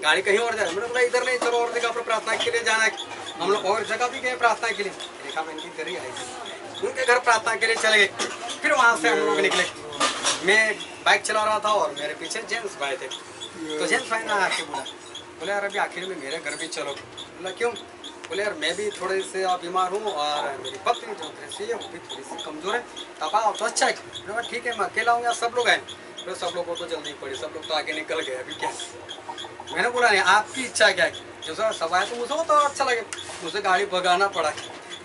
गाड़ी कहीं और जाए, मैंने बोला इधर नहीं चलो और जगह पर प्रार्थना के लिए जाना है। हम लोग और जगह भी गए प्रार्थना के लिए, देखा मैं इनकी घर ही आई थी, उनके घर प्रार्थना के लिए चले गए। फिर वहाँ से हम लोग निकले, मैं बाइक चला रहा था और मेरे पीछे जेम्स भाई थे, तो जेम्स भाई ने आके बोले यार अभी आखिर में मेरे घर भी चलो। बोला क्यों? बोले यार मैं भी थोड़े से बीमार हूँ और मेरी पत्नी जो थी है वो भी थोड़ी सी कमजोर है, तब आओ तो अच्छा है। बोला ठीक है मैं अकेला हूँ या सब लोग आए? तो सब लोगों को तो जल्दी पड़ी, सब लोग तो आगे निकल गए, अभी क्या? मैंने बोला नहीं आपकी इच्छा क्या है? जो सर सब आए तो मुझे तो अच्छा लगे, मुझे गाड़ी भगाना पड़ा।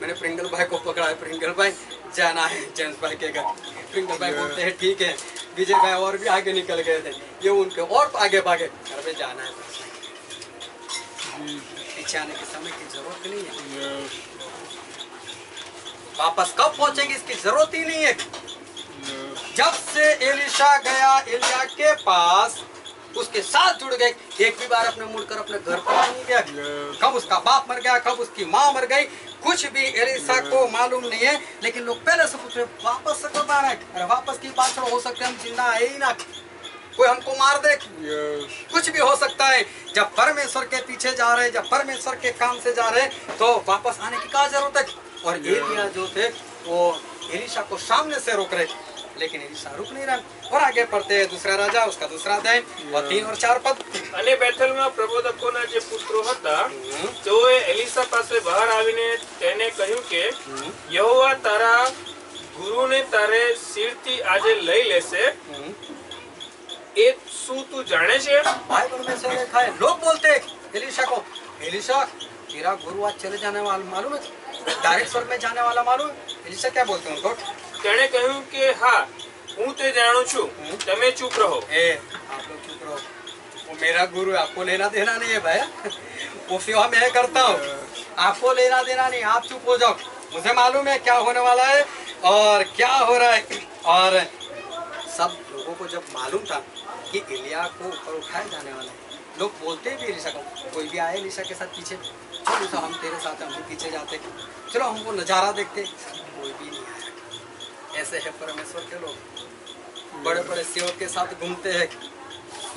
मैंने प्रिंगल भाई को पकड़ा है, प्रिंगल भाई जाना है जेम्स भाई के घर। प्रिंगल भाई बोलते हैं ठीक है। विजय भाई और भी आगे निकल गए थे, ये उनके और आगे भागे, घर में जाना है, पीछे आने के समय की जरूरत नहीं है। वापस कब पहुंचेंगे इसकी जरूरत ही नहीं है। जब से एलिशा गया एलिया के पास उसके साथ जुड़ गए। एक भी बार अपने मुड़कर अपने घर पर नहीं गया। कब उसका बाप मर गया, कब उसकी माँ मर गई, कुछ भी एलिशा को मालूम नहीं है। लेकिन लोग पहले से पूछ रहे वापस से कब आना है? अरे वापस की बात हो सकता है हम जिंदा है ही ना, कोई हमको मार दे, कुछ भी हो सकता है। जब परमेश्वर के पीछे जा रहे, जब परमेश्वर के काम से जा रहे, तो वापस आने की क्या जरूरत है? और एलिया जो थे वो एलिशा को सामने से रोक रहे, लेकिन एलिशा रुक नहीं रहा। और आगे पढ़ते हैं दूसरा राजा उसका दूसरा अध्याय और 3 और 4 पद। અને બેથલમાં પ્રબોધકોના જે પુત્રો હતા તેઓએ એલિશા પાસે બહાર આવીને તેને કહ્યું કે યહોવા તારા ગુરુને તારે શિરથી આજે લઈ લેશે એ શું તું જાણે છે? भाई परमेश्वर ने खाए। लोग बोलते हैं एलिशा को, एलिशा तेरा गुरु आज चले जाने वाला मालूम है, डायरेक्ट स्वर्ग में जाने वाला मालूम है? एलिशा क्या बोलते हैं उनको? તેણે કહ્યું કે હા હું તે જાણું છું, તમે ચૂપ રહો। आप लोग चुप रहो, वो मेरा गुरु है, आपको लेना देना नहीं है भाई। वो सेवा मैं करता हूँ, आपको लेना देना नहीं, आप चुप हो जाओ। मुझे मालूम है क्या होने वाला है और क्या हो रहा है। और सब लोगों को जब मालूम था कि एलिया को ऊपर उठाया जाने वाला है, लोग बोलते भी एलिशा को, कोई भी आए एलिशा के साथ पीछे, चलो हम तेरे साथ हम भी पीछे जाते, चलो हमको नज़ारा देखते, कोई भी नहीं आया। ऐसे है परमेश्वर के लोग, बड़े बड़े सेवक के साथ घूमते हैं,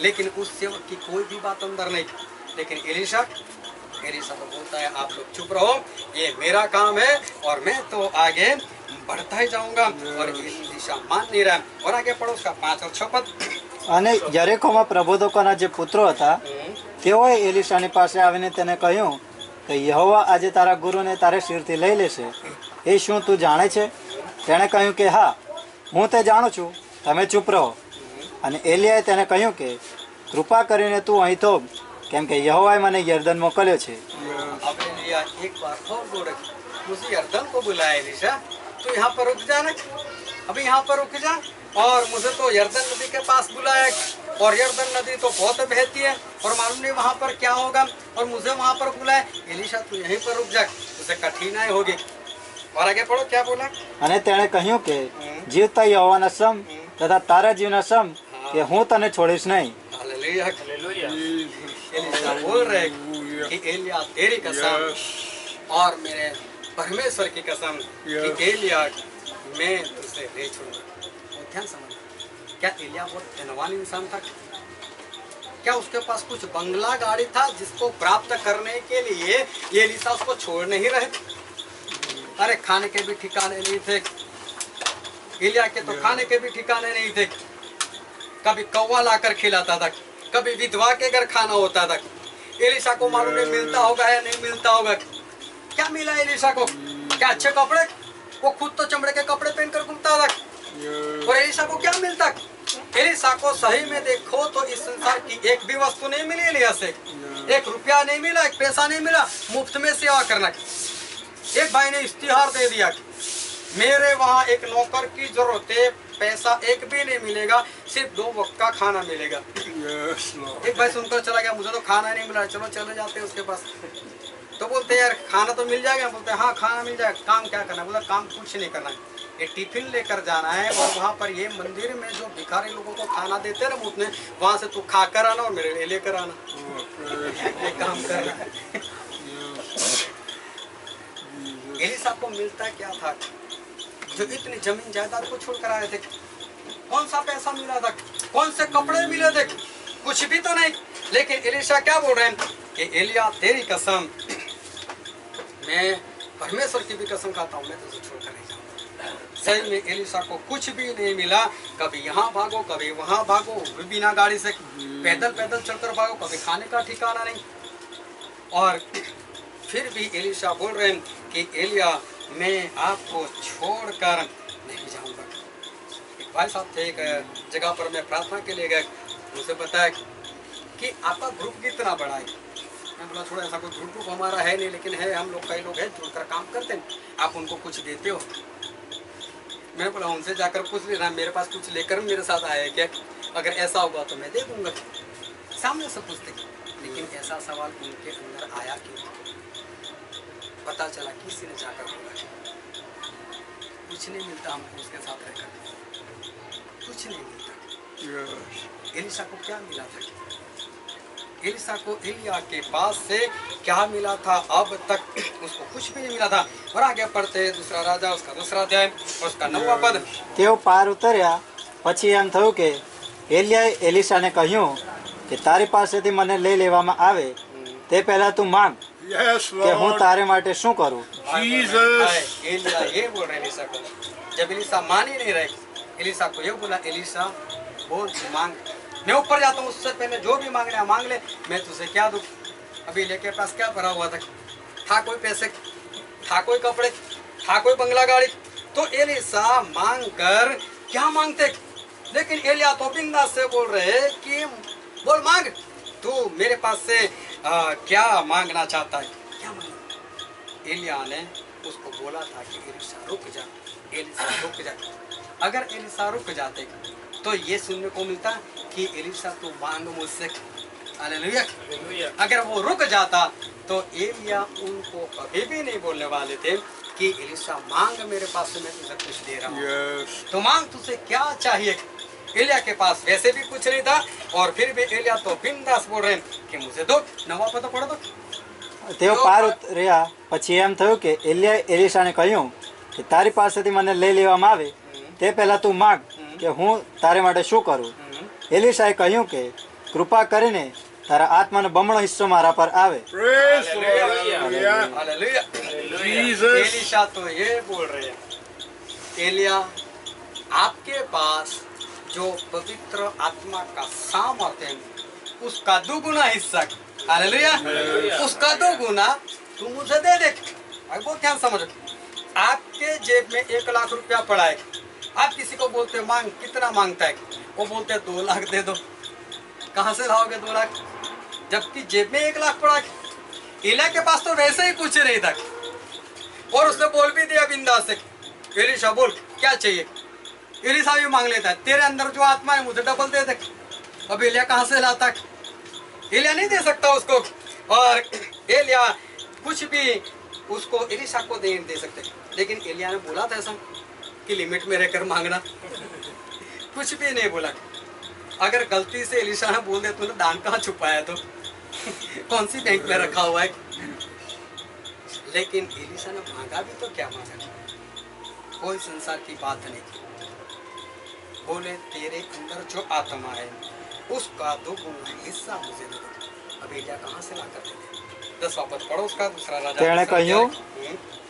लेकिन उस सेवक की कोई भी बात अंदर नहीं। लेकिन एलिशा तो बोलता है आप लोग चुप रहो, ये मेरा काम है और मैं तो आगे बढ़ता ही जाऊंगा। और एलिशा मान नहीं रहा। और आगे पढ़ो उसका 5 और 6 पद। અને યરીખોમાં પ્રબોધકોના જે પુત્રો હતા તેઓએ એલિશાની પાસે આવીને તેને કહ્યું કે યહોવા આજે તારા ગુરુને તારે શિરથી લઈ લેશે એ શું તું જાણે છે? તેણે કહ્યું કે હા હું તે જાણું છું, તમે ચૂપ રહો। અને એલિયાએ તેને કહ્યું કે કૃપા કરીને તું અહીં થોભ, કેમ કે યહોવાએ મને યર્દન મોકલ્યો છે। अब एलिया एक बार और बोल रहे, मुझे यरदन को बुलाया एलिशा, तो यहाँ पर रुक जाना, अभी यहाँ पर रुक जा। और मुझे तो यरदन नदी के पास बुलाया, और यरदन नदी तो बहुत बहती है और मालूम नहीं वहाँ पर क्या होगा, और मुझे वहाँ पर बुलाया। एलिशा तू यहीं पर रुक जा, उसे कठिनाई होगी। और आगे पढ़ो क्या बोला। અને તેણે કહ્યું કે જીવતા યહોવાના સમ તથા તારા જીવના સમ કે હું તને છોડીશ નહીં। हालेलुया। હાલેલુયા। एलिशा बोल रहे कि एलिया तेरी कसम और मेरे परमेश्वर की कसम कि एलिया मैं तुझसे नहीं छोड़ूंगा। ध्यान समझ, क्या एलिया बहुत धनवान इंसान था? क्या उसके पास कुछ बंगला गाड़ी था जिसको प्राप्त करने के लिए ये एलिशा उसको छोड़ नहीं रहे? अरे खाने के भी ठिकाने नहीं थे, एलिया के तो खाने के भी ठिकाने नहीं थे। कभी कौवा लाकर खिलाता था, कभी विधवा के घर खाना होता था। एलिशा को मालूम नहीं मिलता होगा या नहीं मिलता होगा। क्या मिला एलिशा को? क्या अच्छे कपड़े? वो खुद तो चमड़े के कपड़े पहनकर घूमता था। और एलिशा को क्या मिलता? एलिशा को सही में देखो तो इस संसार की एक भी वस्तु नहीं मिली एलिया से, 1 रुपया नहीं मिला, 1 पैसा नहीं मिला। मुफ्त में सेवा करना। एक भाई ने इश्तिहार दे दिया, मेरे वहाँ एक नौकर की जरूरत है, पैसा एक भी नहीं मिलेगा, सिर्फ 2 वक्त का खाना मिलेगा। एक भाई सुनकर चला गया, मुझे तो खाना नहीं मिला, चलो चले जाते हैं उसके पास। तो बोलते यार खाना तो मिल जाएगा, बोलते हाँ खाना मिल जाएगा, काम क्या करना है? बोला काम कुछ नहीं करना है, एक टिफिन लेकर जाना है और वहाँ पर ये मंदिर में जो भिखारी लोगों को खाना देते हैं ना मुफ्त में, वहाँ से तू खा कर आना और मेरे लिए लेकर आना। ये काम करना है। एलिशा को मिलता क्या था जो इतनी जमीन जायदाद को छोड़कर आए थे? कौन सा पैसा मिला था? कौन से कपड़े मिले थे? कुछ भी तो नहीं। लेकिन एलिशा क्या बोल रहे हैं कि एलिया तेरी कसम, मैं परमेश्वर की भी कसम खाता हूँ, मैं तुझे छोड़कर नहीं जाऊंगा। सही में एलिशा को कुछ भी नहीं मिला। कभी यहाँ भागो, कभी वहाँ भागो, बिना गाड़ी से पैदल पैदल चलकर भागो, कभी खाने का ठिकाना नहीं। और फिर भी एलिशा बोल रहे हैं कि एलिया मैं आपको छोड़कर नहीं जाऊंगा। एक भाई साहब थे, एक जगह पर मैं प्रार्थना के लिए गए, मुझे बताया कि आपका ग्रुप कितना बड़ा है। मैं बोला थोड़ा ऐसा कोई ग्रुप हमारा है नहीं, लेकिन है, हम लोग कई लोग हैं जुड़कर काम करते हैं, आप उनको कुछ देते हो? मैं बोला उनसे जाकर पूछ लेना, मेरे पास कुछ लेकर मेरे साथ आए क्या? अगर ऐसा होगा तो मैं दे दूंगा। सामने से पूछते, लेकिन ऐसा सवाल उनके अंदर आया क्यों? पता चला किसी ने जाकर बोला कुछ नहीं मिलता हमको उसके साथ रहकर, कुछ नहीं मिलता। एलिशा को क्या मिला था? एलिसा को एलिया के पास से क्या मिला था, अब तक उसको कुछ भी नहीं मिला था। और आगे पढ़ते हैं दूसरा राजा उसका दूसरा अध्याय और उसका 9वां पद। તેઓ પાર ઉતર્યા પછી એમ થયું કે એલિયાએ એલિશાને કહ્યું કે તારી પાસેથી મને લઈ લેવામાં આવે તે પહેલા તું માંગ Yes, કે હું Lord. તારે માટે શું કરું। Jesus. एलिया ये बोल रहे एलिसा को, जब एलिसा मान ही नहीं रहे, एलिसा को ये बोला, एलिसा बोल तू मांग, मैं ऊपर जाता हूँ, उससे पहले जो भी मांगना है मांग ले, मैं तुझे क्या दूँ। अभी एलिया के पास क्या भरा हुआ था कोई पैसे, था कोई कपड़े, था कोई बंगला गाड़ी। तो एलिसा मांग कर क्या मांगते, लेकिन एलिया तो बिंदास से बोल रहे कि बोल मांग, तू मेरे पास से क्या मांगना चाहता है, क्या मांगना। एलिया ने उसको बोला था कि एलिसा रुक जा, एलिसा रुक जा। अगर एलिसा रुक जाते तो ये सुनने को मिलता कि एलिसा तू मांग मुझसे, हालेलुया। अगर वो रुक जाता तो एलिया उनको कभी भी नहीं बोलने वाले थे कि एलिसा मांग मेरे पास से, मैं तुझे कुछ दे रहा हूँ। Yes. तो मांग तुझे क्या चाहिए। एलिया के पास वैसे भी कुछ नहीं था और फिर भी एलिया तो बिंदास बोल रहे हैं कि मुझे दो। 9वां पद पढ़ दो। તેઓ પાર ઉતર્યા પછી એમ થયું કે એલિયાએ એલિશાને કહ્યું કે તારી પાસેથી મને લઈ લેવામાં આવે તે પહેલા તું માંગ કે હું તારે માટે શું કરું। એલિશાએ કહ્યું કે કૃપા કરીને તારા આત્માનો બમણો હિસ્સો મારા પર આવે। Praise the Lord. Hallelujah. Hallelujah. Jesus. Elisha तो ये बोल रहे हैं, एलिया आपके पास जो पवित्र आत्मा का सामर्थ्य है उसका दुगुना हिस्सा, हालेलुया, उसका दुगुना तू मुझे दे दे। भाई बहुत ध्यान समझो, आपके जेब में 1 लाख रुपया पड़ा है, आप किसी को बोलते मांग, कितना मांगता है, वो बोलते हैं 2 लाख दे दो। कहाँ से लाओगे 2 लाख, जबकि जेब में 1 लाख पड़ा है। एलिया के पास तो वैसे ही कुछ नहीं था और उसने बोल भी दिया बिंदास से, एलिशा बोल क्या चाहिए। एलिशा भी मांग लेता है, तेरे अंदर जो आत्मा है मुझे डबल दे दे। अब एलिया कहाँ से लाता, एलिया नहीं दे सकता उसको, और एलिया कुछ भी उसको एलिशा को नहीं दे सकते। लेकिन एलिया ने बोला था ऐसा कि लिमिट में रहकर मांगना, कुछ भी नहीं बोला। अगर गलती से एलिशा ने बोल दिया तूने दान कहाँ छुपाया तो कौन सी बैंक में रखा हुआ है। लेकिन एलिशा ने मांगा भी तो क्या मांगा, कोई संसार की बात नहीं थी। बोले तेरे अंदर जो आत्मा है उसका 2 गुना हिस्सा मुझे दे दो। अब एलिया कहाँ से ला कर दे दे। 10वां पद पढ़ो उसका दूसरा राजा। તેણે કહ્યું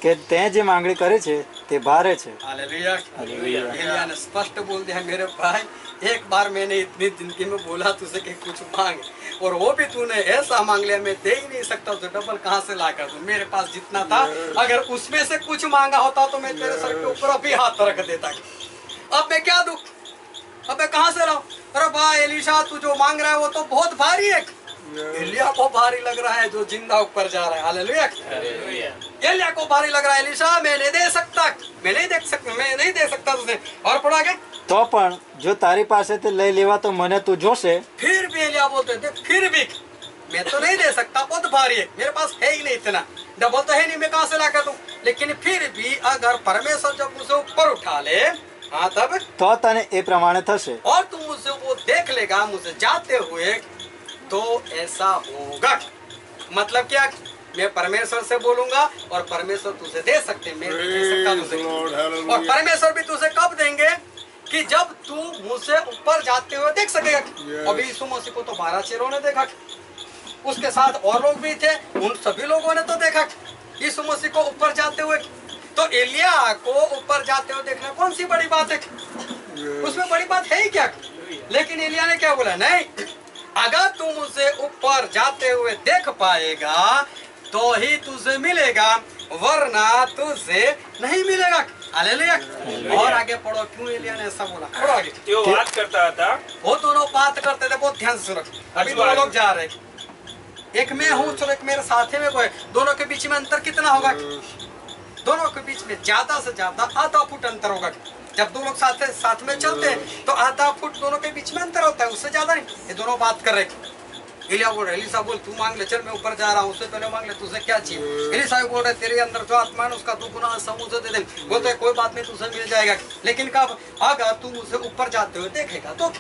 કે તે જે માંગણી કરે છે તે ભારે છે। हालेलुया। हालेलुया। एलिया ने स्पष्ट बोल दिया, मेरे भाई एक बार मैंने इतनी जिंदगी में बोला तुझे कि कुछ मांग, और वो भी तूने ऐसा मांग लिया, मैं दे ही नहीं सकता, तो डबल कहाँ से ला कर दूं। मेरे पास जितना था अगर उसमें से कुछ मांगा होता तो मैं तेरे सर के ऊपर अभी हाथ रख देता। अब मैं क्या दूं, अब मैं कहाँ से लाऊं। अरे भाई एलिशा तू जो मांग रहा है वो तो बहुत भारी है। एलिया को भारी लग रहा है जो जिंदा ऊपर जा रहा है, हालेलुया। एलिया को भारी लग रहा है, एलिशा मैं नहीं दे सकता, मैं नहीं दे सकता तुझे। और पढ़ा के તો પણ જો તારી પાસેથી લઈ લેવા તો મને તું જોશે। फिर भी एलिया बोलते थे, फिर भी मैं तो नहीं दे सकता, बहुत भारी है, मेरे पास है ही नहीं इतना, डबल तो है नहीं, मैं कहाँ से ला कर दूं। लेकिन फिर भी अगर परमेश्वर जब मुझे ऊपर उठा ले, हाँ तब તો તને એ પ્રમાણે થશે। और तू मुझसे वो देख लेगा मुझे जाते हुए, तो ऐसा होगा। मतलब क्या, मैं परमेश्वर से बोलूंगा और परमेश्वर तुझे दे सकते, मैं नहीं दे सकता Praise तुझे। the Lord. और Hallelujah. परमेश्वर भी तुझे कब देंगे कि जब तू मुझसे ऊपर जाते हुए देख सकेगा। Yes. अभी यीशु मसीह को तो 12 चेलों ने देखा, उसके साथ और लोग भी थे, उन सभी लोगों ने तो देखा यीशु मसीह को ऊपर जाते हुए। तो एलिया को ऊपर जाते हुए देखना कौन सी बड़ी बात है, उसमें बड़ी बात है ही क्या। लेकिन एलिया ने क्या बोला, नहीं, अगर तू मुझसे ऊपर जाते हुए देख पाएगा तो ही तुझे मिलेगा, वरना तुझे नहीं मिलेगा। हालेलुया। और आगे पढ़ो, क्यों एलिया ने ऐसा बोला, पढ़ो आगे। તેઓ વાત કરતા હતા, वो दोनों बात करते थे, बहुत ध्यान से सुनो। अभी 2 लोग जा रहे हैं, एक मैं हूँ, चलो एक मेरे साथी में कोई, दोनों के बीच में अंतर कितना होगा, दोनों के बीच में ज्यादा से ज्यादा आधा फुट अंतर होगा। जब 2 लोग साथ में चलते हैं तो आधा फुट दोनों के बीच में अंतर होता है, उससे ज्यादा नहीं। ये दोनों बात कर रहे हैं, एलिया बोल रहा है, एलिसा बोल तू मांग ले, चल मैं ऊपर जा रहा हूँ, उससे पहले मांग ले, तुझे क्या चाहिए? एलिसा बोल रहा है तेरे अंदर जो आत्मा है उसका तू गुना समुझ दे दे। बोलते कोई बात नहीं, तुझे मिल जाएगा, लेकिन कब? अगर तू मुझे ऊपर जाते हुए देखेगा तो।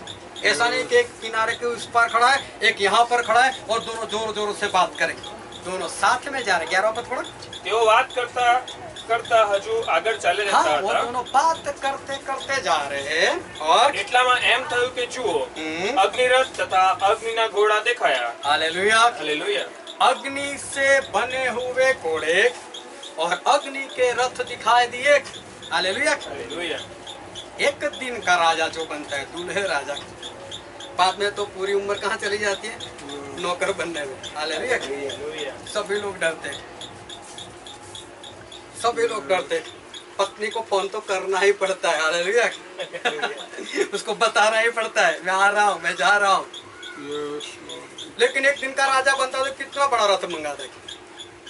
ऐसा नहीं कि एक किनारे के उस पर खड़ा है, एक यहाँ पर खड़ा है और दोनों जोर जोरों से बात करें, दोनों साथ में जा रहे। 11 पद पढ़ो। તેઓ વાત કરતા કરતા હજુ આગળ ચાલી हाँ, રહેતા वो હતા दोनों बात करते करते जा रहे हैं और એટલામાં એમ થયું કે જુઓ અગ્નિરથ તથા અગ્નિના ઘોડા દેખાયા। Hallelujah, hallelujah. अग्नि से बने हुए घोड़े और अग्नि के रथ दिखाई दिए। हालेलुया। હાલેલુયા। एक दिन का राजा जो बनता है, दूल्हे राजा, बाद में तो पूरी उम्र कहाँ चली जाती है? नौकर बनने में। हालेलुया। હાલેલુયા। सभी लोग डरते हैं, सभी लोग डरते हैं। पत्नी को फोन तो करना ही पड़ता है। हालेलुया। उसको बताना ही पड़ता है, मैं आ रहा हूँ, मैं जा रहा हूँ। लेकिन एक दिन का राजा बनता तो कितना बड़ा रथ मंगाता है,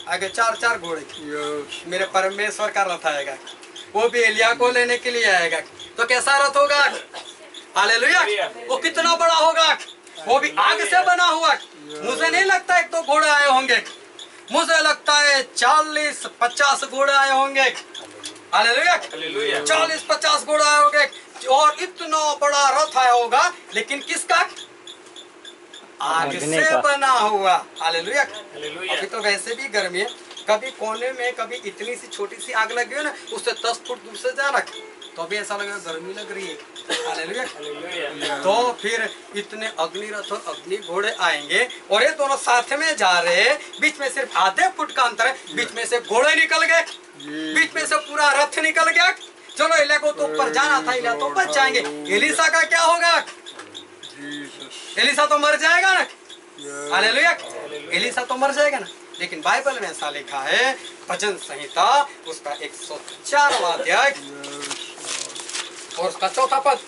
आगे 4-4 घोड़े, मेरे परमेश्वर का रथ आएगा, वो भी एलिया को लेने के लिए आएगा। तो कैसा रथ होगा? हालेलुया। वो कितना बड़ा होगा, वो भी आग से बना हुआ। मुझे नहीं लगता 1-2 घोड़े आए होंगे, मुझे लगता है 40-50 घोड़े आए होंगे। हालेलुया। हालेलुया। 40-50 घोड़े आए होंगे और इतना बड़ा रथ आया होगा, लेकिन किसका? आग अग्नि से का। बना हुआ। हालेलुया। हालेलुया। अभी तो वैसे भी गर्मी है, कभी कोने में कभी इतनी सी छोटी सी आग लगी हो ना, उससे 10 फुट दूर से जाना तो भी ऐसा लगेगा गर्मी लग रही है। हालेलुया। हालेलुया। तो फिर इतने अग्निरथ और अग्नि घोड़े आएंगे और ये दोनों साथ में जा रहे हैं, बीच में सिर्फ आधे फुट का अंतर है, बीच में से घोड़े निकल गए, बीच में से पूरा रथ निकल गया। चलो एलिया को तो ऊपर जाना था, एलिया तो बच जाएंगे। एलिसा का क्या होगा? एलिसा तो मर जाएगा ना। हालेलुया। एलिसा तो मर जाएगा ना। लेकिन बाइबल में ऐसा लिखा है, भजन संहिता उसका 104वां अध्याय और उसका 4था पद।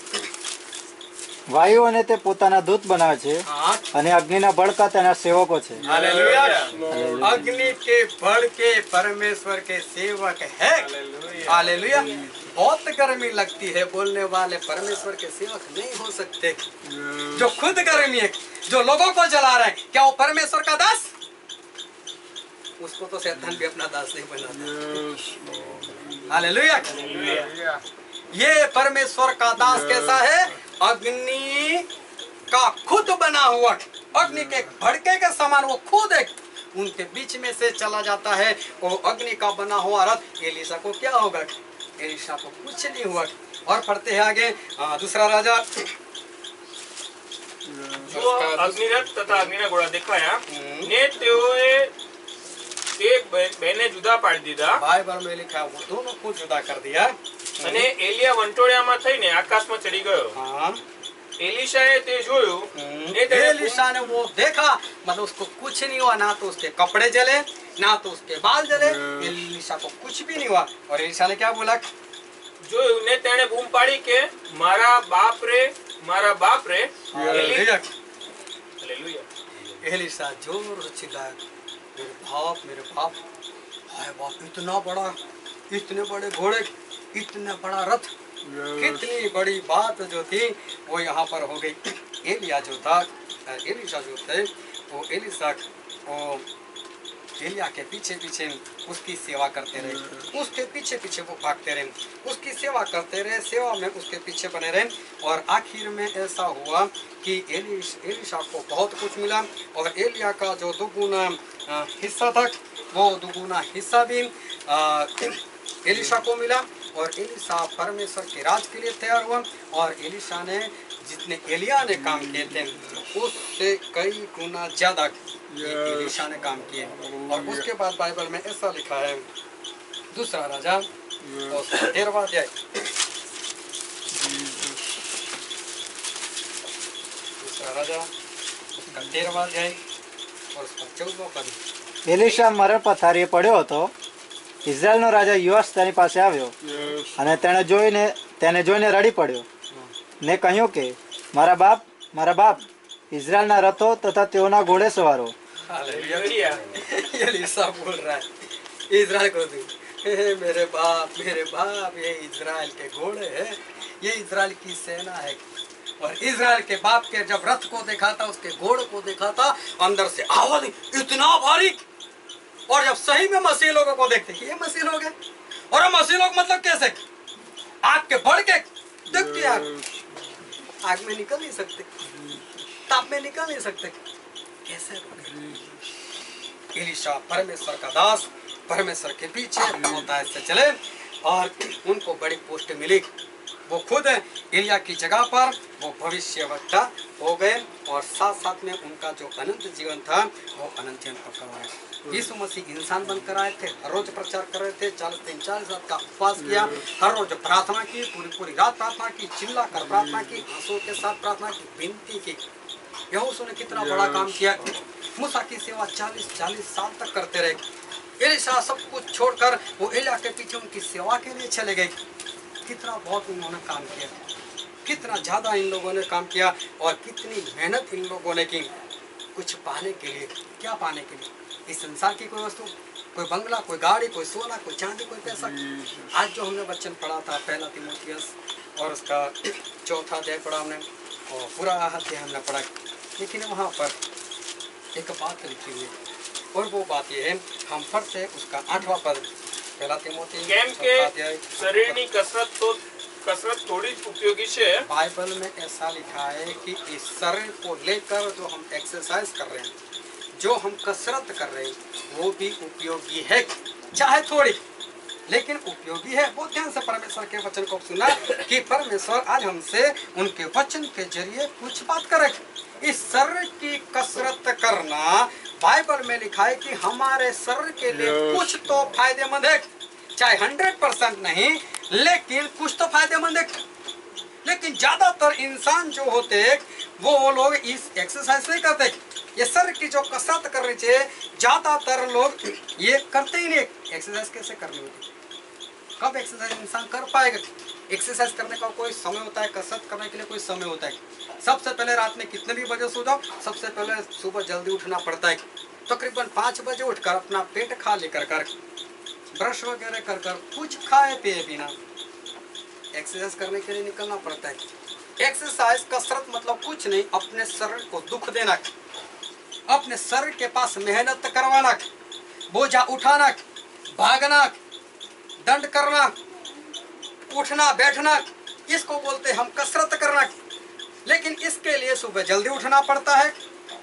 વાયુઓને તે પોતાના દૂત બનાવે છે हाँ, અને અગ્નિના બળકા તેના સેવકો છે। हालेलुया। अग्नि के बढ़ के परमेश्वर के सेवक है। हालेलुया। बहुत गर्मी लगती है, बोलने वाले परमेश्वर के सेवक नहीं हो सकते। जो खुद गर्मी है, जो लोगों को जला रहे हैं, क्या वो परमेश्वर का दास? उसको तो शैतान भी अपना दास नहीं बनाता। हालेलुया। ये परमेश्वर का दास कैसा है? अग्नि का खुद बना हुआ, अग्नि के भड़के के समान वो खुद है, उनके बीच में से चला जाता है। वो अग्नि का बना हुआ रथ। एलिसा को क्या होगा? एलिसा को कुछ नहीं हुआ। और पढ़ते हैं आगे, दूसरा राजा જુઓ અગ્નિરથ તથા અગ્નિના ઘોડા દેખાયા ને તેઓએ તે બેને જુદા પાડી દીધા बाइबल में लिखा है, वो दोनों को जुदा कर दिया। અને એલિયા વંટોળિયામાં થઈને આકાશમાં ચડી ગયો। हाँ, એલિશાએ તે જોયું ને તેણે एलिसा ने वो देखा, मतलब उसको कुछ नहीं हुआ, ना तो उसके कपड़े जले, ना तो उसके बाल जले। एलिसा को कुछ भी नहीं हुआ। और एलिसा ने क्या बोला? જોયું ને તેણે બૂમ પાડી કે મારા બાપ રે મારા बाप रे। हालेलुया। हालेलुया। एलिसा जोर से चिल्लाया, मेरे बाप, हाय बाप, इतना बड़ा, इतने बड़े घोड़े, इतना बड़ा रथ, कितनी बड़ी बात जो थी वो यहाँ पर हो गई। एलिया जो था, एलिसा जो थे, वो एलिसा वो एलिया के पीछे पीछे उसकी सेवा करते रहे, उसके पीछे पीछे वो भागते रहे, उसकी सेवा करते रहे, सेवा में उसके पीछे बने रहे। और आखिर में ऐसा हुआ कि एलिशा को बहुत कुछ मिला और एलिया का जो दुगुना हिस्सा था, वो दुगुना हिस्सा भी एलिशा को मिला। और एलिशा परमेश्वर के राज के लिए तैयार हुआ। और एलिशा ने जितने एलिया ने काम किए थे उससे कई गुना ज्यादा एलिशा ने काम किए। और उसके बाद बाइबल में ऐसा लिखा है, दूसरा राजा और 13वां अध्याय, दूसरा राजा उसका 13वां अध्याय और उसका 14वां पद। એલિશા મરણ પથારીએ પડ્યો હતો। ઇઝરાયલનો રાજા યુઆસ તેની પાસે આવ્યો અને તેને જોઈને રડી પડ્યો ને કહ્યું કે મારા બાપ, ઇઝરાયલના રથો તથા તેઓના ઘોડે સવારો। हालेलुया। एलिशा बोल रहा है इजराइल को भी, मेरे बाप, ये इजराइल के घोड़े हैं, ये इजराइल की सेना है। और इजराइल के बाप के जब रथ को देखा था, उसके घोड़े को देखा था, अंदर से आवाज इतना भारी। और जब सही में मसीह लोगों को देखते कि ये मसीह लोग हैं, और हम मसीह लोग मतलब कैसे, आग के बढ़ के देखते आग में निकल नहीं सकते, ताप में निकल नहीं सकते, कैसे लोग। एलीशा परमेश्वर का दास, परमेश्वर के पीछे होता से चले और उनको बड़ी पोस्ट मिली। वो खुद एलिया की जगह पर वो भविष्यवक्ता हो गए और साथ साथ में उनका जो अनंत जीवन था वो अनंत जीवन पक्का हुआ। यीशु मसीह इंसान बनकर आए थे, हर रोज प्रचार कर रहे थे, 40 दिन 40 रात का उपवास किया, हर रोज प्रार्थना की, पूरी रात प्रार्थना की, चिल्ला कर प्रार्थना की, आंसू के साथ प्रार्थना की, विनती की। यहोशू ने कितना बड़ा काम किया। मूसा की सेवा 40 साल तक करते रहे। एलीशा सब कुछ छोड़कर वो एलिया के पीछे उनकी सेवा के लिए चले गए। कितना बहुत उन्होंने काम किया, कितना ज्यादा इन लोगों ने काम किया और कितनी मेहनत इन लोगों ने की कुछ पाने के लिए। क्या पाने के लिए? इस संसार की कोई वस्तु, कोई बंगला, कोई गाड़ी, कोई सोना, कोई चांदी, कोई पैसा। आज जो हमने वचन पढ़ा था पहला तीमुथियुस और उसका 4 अध्याय पढ़ा हमने और पूरा अध्याय हमने पढ़ा, लेकिन वहाँ पर एक बात लिखी हुई और वो बात ये है, हम पढ़ते उसका 8वां पद, पहला तीमुथियुस કેમ કે શરીરની કસરત થોડી જ ઉપયોગી છે। बाइबल में ऐसा लिखा है कि इस शरीर को लेकर जो हम एक्सरसाइज कर रहे हैं, जो हम कसरत कर रहे हैं, वो भी उपयोगी है, चाहे थोड़ी लेकिन उपयोगी है। बहुत ध्यान से परमेश्वर के वचन को सुना कि परमेश्वर आज हमसे उनके वचन के जरिए कुछ बात करे। इस शरीर की कसरत करना बाइबल में लिखा है कि हमारे शरीर के लिए कुछ तो फायदेमंद है, चाहे 100% नहीं लेकिन कुछ तो फायदेमंद है। लेकिन ज्यादातर इंसान जो होते वो लोग इस एक्सरसाइज नहीं करते। ये शरीर की जो कसरत करनी चाहिए ज्यादातर लोग ये करते ही नहीं। एक्सरसाइज कैसे करनी होती, कब एक्सरसाइज इंसान कर पाएगा? एक्सरसाइज करने का कोई समय होता है, कसरत करने के लिए कोई समय होता है। सबसे पहले रात में कितने भी बजे सो जाओ, सबसे पहले सुबह जल्दी उठना पड़ता है। तकरीबन 5 बजे उठकर अपना पेट खाली कर कर, ब्रश वगैरह कर कर, कुछ खाए पिए बिना एक्सरसाइज करने के लिए निकलना पड़ता है। एक्सरसाइज कसरत मतलब कुछ नहीं, अपने शरीर को दुख देना, अपने शरीर के पास मेहनत करवाना, बोझा उठाना, भागना, दंड करना, उठना बैठना, इसको बोलते हम कसरत करना। लेकिन इसके लिए सुबह जल्दी उठना पड़ता है,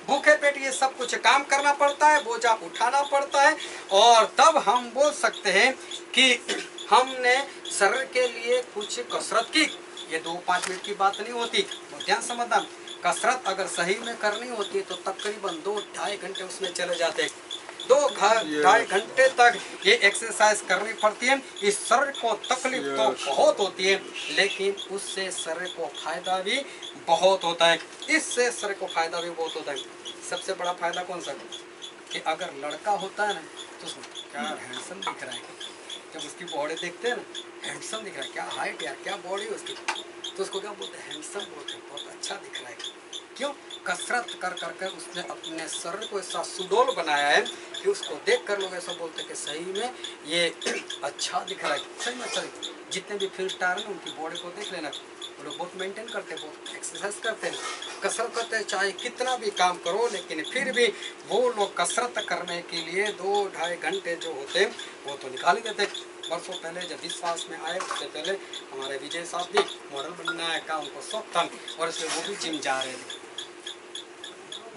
भूखे पेट ये सब कुछ काम करना पड़ता है, बोझा उठाना पड़ता है, और तब हम बोल सकते हैं कि हमने शरीर के लिए कुछ कसरत की। ये 2-5 मिनट की बात नहीं होती, तो ध्यान समझना। कसरत अगर सही में करनी होती है तो तकरीबन 2-2.5 घंटे उसमें चले जाते हैं। 2-2.5 घंटे तक ये एक्सरसाइज करनी पड़ती है। इस शरीर को तकलीफ तो बहुत होती है, लेकिन उससे शरीर को फायदा भी बहुत होता है। इससे शरीर को फायदा भी बहुत होता है। सबसे बड़ा फायदा कौन सा है कि अगर लड़का होता है ना तो उसमें क्या हैंडसम दिख रहा है, जब उसकी बॉडी देखते हैं ना, हैंडसम दिख रहा है, क्या हाइट यार, क्या बॉडी उसकी, तो उसको क्या बोलते हैं? हैंडसम बोलते हैं, बहुत अच्छा दिख रहा है। क्यों? कसरत कर कर उसने अपने शरीर को ऐसा सुडौल बनाया है कि उसको देख कर लोग ऐसा बोलते हैं कि सही में ये अच्छा दिख रहा है, सही में अच्छा। जितने भी फिल्म स्टार हैं उनकी बॉडी को देख लेना, वो लोग बहुत मेंटेन करते हैं, बहुत एक्सरसाइज करते हैं, कसरत करते हैं, चाहे कितना भी काम करो, लेकिन फिर भी वो लोग कसरत करने के लिए 2-2.5 घंटे जो होते हैं वो तो निकाल ही देते। वर्षों पहले जब विश्वास में आए उससे पहले हमारे विजय साहब भी मॉडल बनना का उनको शौक था और इसलिए वो भी जिम जा रहे थे।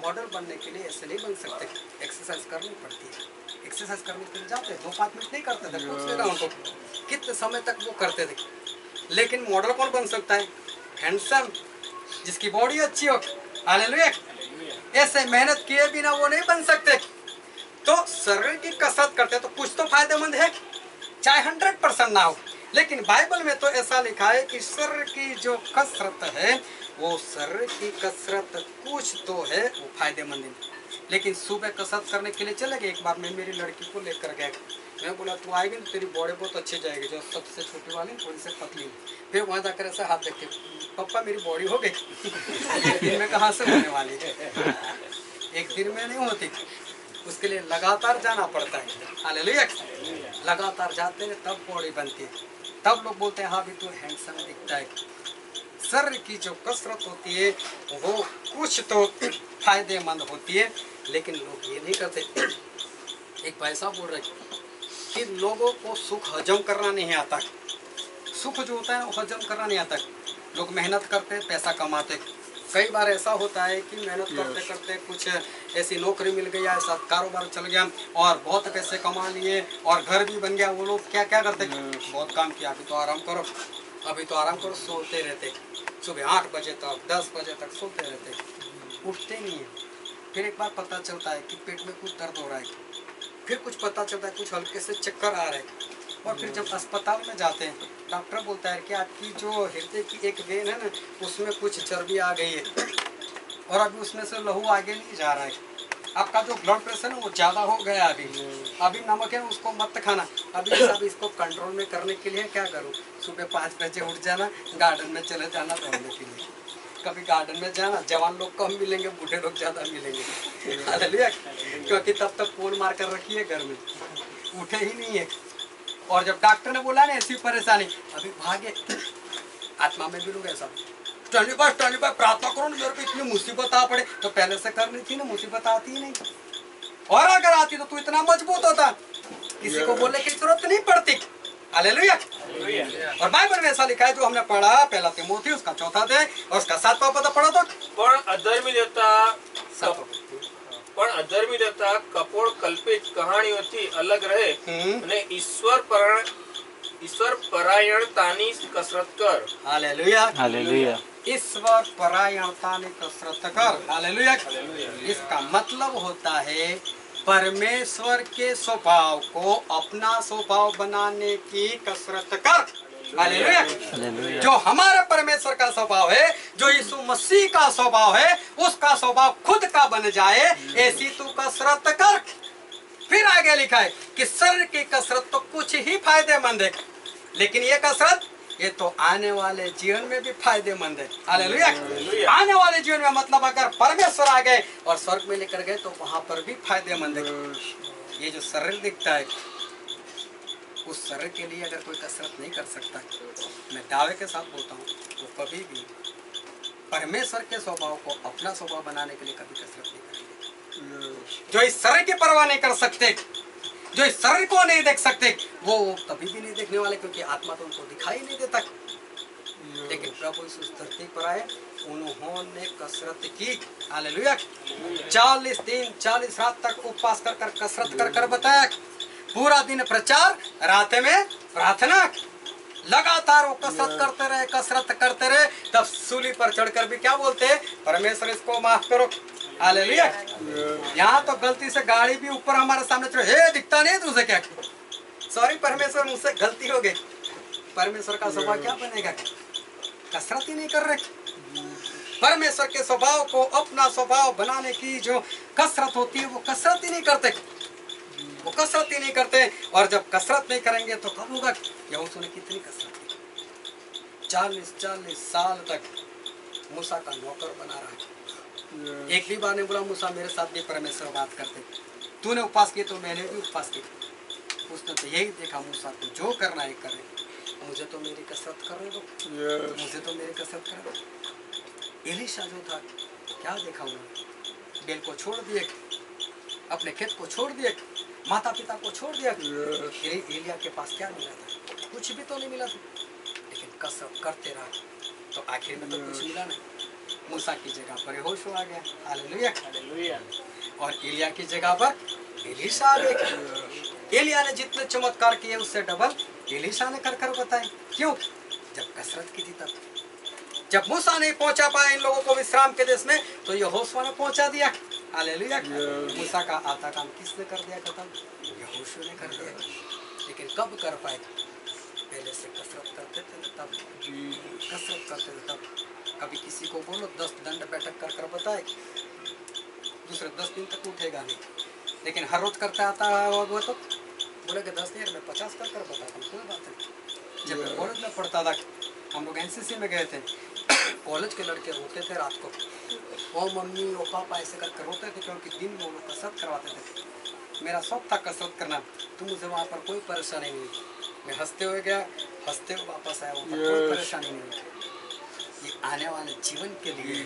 मॉडल बनने के लिए ऐसे नहीं बन सकते, एक्सरसाइज करनी पड़ती है। एक्सरसाइज करने के लिए जाते 2-5 मिनट नहीं करते थे, पूछ लेना उनको कितने समय तक वो करते थे। लेकिन मॉडल कौन बन सकता है? हैंडसम, जिसकी बॉडी अच्छी हो। हालेलुया। ऐसे मेहनत किए बिना वो नहीं बन सकते। तो शरीर की कसरत करते तो कुछ तो फायदेमंद है, चाहे 100% ना हो। लेकिन बाइबल में तो ऐसा लिखा है कि शरीर की जो कसरत है वो शरीर की कसरत कुछ तो है, वो फायदेमंद है। लेकिन सुबह कसरत करने के लिए चले गए। एक बार मैं मेरी लड़की को लेकर गया, मैं बोला तू आएगी तो तेरी बॉडी बहुत अच्छी जाएगी, जो सबसे छोटी वाली थोड़ी सी पतली। फिर वहाँ जाकर ऐसा हाथ देखते, पापा मेरी बॉडी हो गई। एक दिन में कहाँ से होने वाली है? एक दिन में नहीं होती, उसके लिए लगातार जाना पड़ता है। हालेलुया। लगातार जाते हैं तब बॉडी बनती है, तब लोग बोलते हैं हाँ भी तू हैंडसम दिखता है। शरीर की जो कसरत होती है वो कुछ तो फायदेमंद होती है, लेकिन लोग ये नहीं करते। एक भाई साहब बोल रहे कि लोगों को सुख हजम करना नहीं आता। सुख जो होता है वो हजम करना नहीं आता। लोग मेहनत करते, पैसा कमाते। कई बार ऐसा होता है कि मेहनत करते करते कुछ ऐसी नौकरी मिल गई, ऐसा कारोबार चल गया और बहुत पैसे कमा लिए और घर भी बन गया। वो लोग क्या क्या करते, बहुत काम किया, अभी तो आराम करो, अभी तो आराम करो, सोते रहते। सुबह 8 बजे तक 10 बजे तक सोते रहते, उठते नहीं है। फिर एक बार पता चलता है कि पेट में कुछ दर्द हो रहा है, फिर कुछ पता चलता है कुछ हल्के से चक्कर आ रहे हैं। और फिर जब अस्पताल में जाते हैं, डॉक्टर बोलता है कि आपकी जो हृदय की एक वेन है ना, उसमें कुछ चर्बी आ गई है और अभी उसमें से लहू आगे नहीं जा रहा है। आपका जो ब्लड प्रेशर है वो ज़्यादा हो गया, अभी नमक है उसको मत खाना। अभी सब इसको कंट्रोल में करने के लिए क्या करूँ, सुबह 5 बजे उठ जाना, गार्डन में चले जाना दौड़ने के लिए। कभी गार्डन में जाना, जवान लोग कम मिलेंगे, बूढ़े लोग ज़्यादा मिलेंगे। हालेलुया, क्योंकि तब तक पोल मार कर रखी है, घर में उठे ही नहीं है। और जब डॉक्टर ने बोला ना ऐसी परेशानी, अभी भागे। आत्मा में भी लोग ऐसा स्टैंडी बाय प्रार्थना करो, मेरे को इतनी मुसीबत आ पड़े, तो पहले से करनी थी ना, मुसीबत आती ही नहीं। और अगर आती तो तू इतना मजबूत होता, किसी को बोलने की जरूरत नहीं पड़ती। हालेलुया। और बाइबल में ऐसा लिखा है जो हमने पढ़ा, पहला तिमोथी उसका 4 अध्याय और उसका 7वां पद पढ़ा तो પણ અધર્મી દેવતા કપોળ કલ્પિત કહાણીઓથી અલગ રહે અને ઈશ્વર પરાયણતાની કસરત કર। Hallelujah, hallelujah. ईश्वर परायणता ने कसरत कर। हालेलुया। इसका मतलब होता है परमेश्वर के स्वभाव को अपना स्वभाव बनाने की कसरत कर। हालेलुया। जो हमारे परमेश्वर का स्वभाव है, जो यीशु मसीह का स्वभाव है, उसका स्वभाव खुद का बन जाए, ऐसी तू कसरत कर। फिर आगे लिखा है कि शरीर की कसरत तो कुछ ही फायदेमंद है, लेकिन ये कसरत ये तो आने वाले जीवन में भी फायदेमंद है। हालेलुया। आने वाले जीवन में मतलब अगर परमेश्वर आ गए और स्वर्ग में लेकर गए तो वहां पर भी फायदेमंद है। ये जो शरीर दिखता है, उस शरीर के लिए अगर कोई कसरत नहीं कर सकता, मैं दावे के साथ बोलता हूँ, वो कभी भी परमेश्वर के स्वभाव को अपना स्वभाव बनाने के लिए कभी कसरत नहीं करेंगे। जो इस शरीर की परवाह नहीं कर सकते, जो इस शरीर को नहीं देख सकते, वो कभी भी नहीं देखने वाले, क्योंकि आत्मा तो उनको दिखाई नहीं देता। लेकिन प्रभु यीशु इस धरती पर आए, उन्होंने कसरत की। हालेलुया। 40 दिन 40 रात तक उपवास कर कर कसरत कर कर बताया। पूरा दिन प्रचार, रात में प्रार्थना, लगातार वो कसरत करते रहे। तब सूली पर चढ़कर भी क्या बोलते हैं, परमेश्वर इसको माफ करो। हालेलुया। यहाँ तो गलती से गाड़ी भी ऊपर हमारे सामने चढ़े, हे दिखता नहीं तुझे क्या, सॉरी परमेश्वर मुझसे गलती हो गई। परमेश्वर का स्वभाव क्या बनेगा, कसरत ही नहीं कर रहे। परमेश्वर के स्वभाव को अपना स्वभाव बनाने की जो कसरत होती है, वो कसरत ही नहीं करते, वो कसरत ही नहीं करते। और जब कसरत नहीं करेंगे तो कब होगा। यहोशू ने कितनी कसरत की, 40 साल तक मूसा का नौकर बना रहा। एक भी बार ने बोला मूसा मेरे साथ भी परमेश्वर बात करते, तूने उपवास किए तो मैंने भी उपवास किया। उसने तो यही देखा, मूसा को जो करना है करे, मुझे तो मेरी कसरत करने दो, मुझे तो मेरी कसरत करने दो। एलीशा जो था, क्या देखा उन्होंने, बेल को छोड़ दिए, अपने खेत को छोड़ दिए, माता पिता को छोड़ दिया। एलिया के पास क्या मिला था, कुछ भी तो नहीं मिला था, लेकिन कसरत करते रहा तो आखिर में तो कुछ मिला नहीं। मूसा की जगह पर यहोशू आ गया। हालेलुया। हालेलुया। और एलिया की जगह पर एलीशा आ गया। एलिया ने जितने चमत्कार किए उससे डबल एलीशा ने कर कर बताए। क्यों, जब कसरत की थी तब। जब मूसा नहीं पहुंचा पाया इन लोगों को विश्राम के देश में, तो यहोशू ने पहुंचा दिया। हालेलुया। मूसा का आधा काम किसने कर दिया खत्म, यहोशू ने कर दिया। लेकिन कब कर पाए, पहले से कसरत करते थे तब, कसरत करते थे तब। कभी किसी को बोलो 10 दंड बैठक कर कर बताए, दूसरे 10 दिन तक उठेगा नहीं। लेकिन हर रोज करता आता वो तो बोले कि 10 दिन में 50 कर कर बताता हूँ, कोई बात नहीं। जब कॉलेज में पढ़ता था, हम लोग एनसीसी में गए थे, कॉलेज के लड़के रोते थे रात को, वो मम्मी वो पापा ऐसे करके रोते थे, क्योंकि दिन में वो लोग कसरत करवाते थे। मेरा शौक था कसरत करना, तो मुझे वहाँ पर कोई परेशानी नहीं हुई। मैं हंसते हुए गया, हंसते हुए वापस आया, वहाँ पर कोई परेशानी नहीं हुई। ये आने वाले जीवन के लिए है।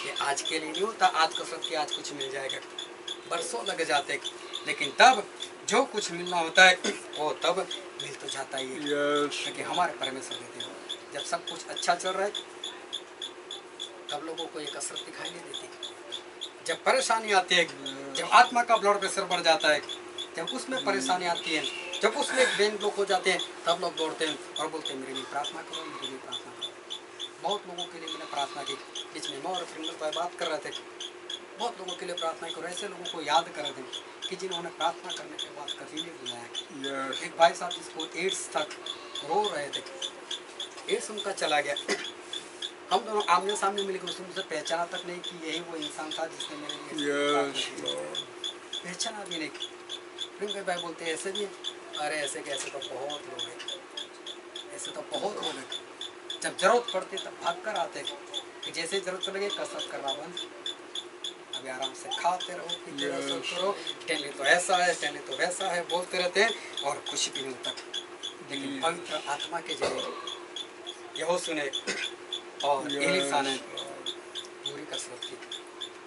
ये आज के लिए नहीं होता, आज कसरत की आज कुछ मिल जाएगा, बरसों लग जाते, लेकिन तब जो कुछ मिलना होता है वो तब मिल तो जाता ही है, Yes. क्योंकि हमारे परमेश्वर देते हैं। जब सब कुछ अच्छा चल रहा है तब लोगों को ये कसरत दिखाई नहीं देती। जब परेशानी आती है, जब आत्मा का ब्लड प्रेशर बढ़ जाता है, जब उसमें परेशानी आती है, जब उसमें वेन ब्लॉक हो जाते हैं, तब लोग दौड़ते हैं और बोलते हैं मेरे लिए प्रार्थना करो, मेरे लिए प्रार्थना करो। बहुत लोगों के लिए मैंने प्रार्थना की, बीच में मैं और प्रिंगल भाई बात कर रहे थे, बहुत लोगों के लिए प्रार्थना करो। ऐसे लोगों को याद कर रहे थे कि जिन्होंने प्रार्थना करने के बाद कभी नहीं बुलाया। Yes. एक भाई साहब जिसको एड्स तक रो रहे थे, एड्स उनका चला गया, हम दोनों आमने सामने मिलकर उसने मुझे पहचाना तक नहीं कि यही वो इंसान था जिसने मेरे लिए Yes, प्रार्थना की। Lord. पहचाना भी नहीं। फिर भाई बोलते हैं ऐसे भी हैं? अरे ऐसे कैसे तो बहुत लोग हैं, ऐसे तो बहुत लोग हैं। जब जरूरत पड़ती है तब भाग कर आते हैं, कि जैसे जरूरत लगे कसरत करना बंद, अभी आराम से खाते रहो, पीते रहो, सोते रहो, टेली तो ऐसा है, टेली तो वैसा है, बोलते रहते हैं और कुछ भी नहीं होता। लेकिन पवित्र आत्मा के जरिए यहोशू ने और एलीशा ने पूरी कसरत की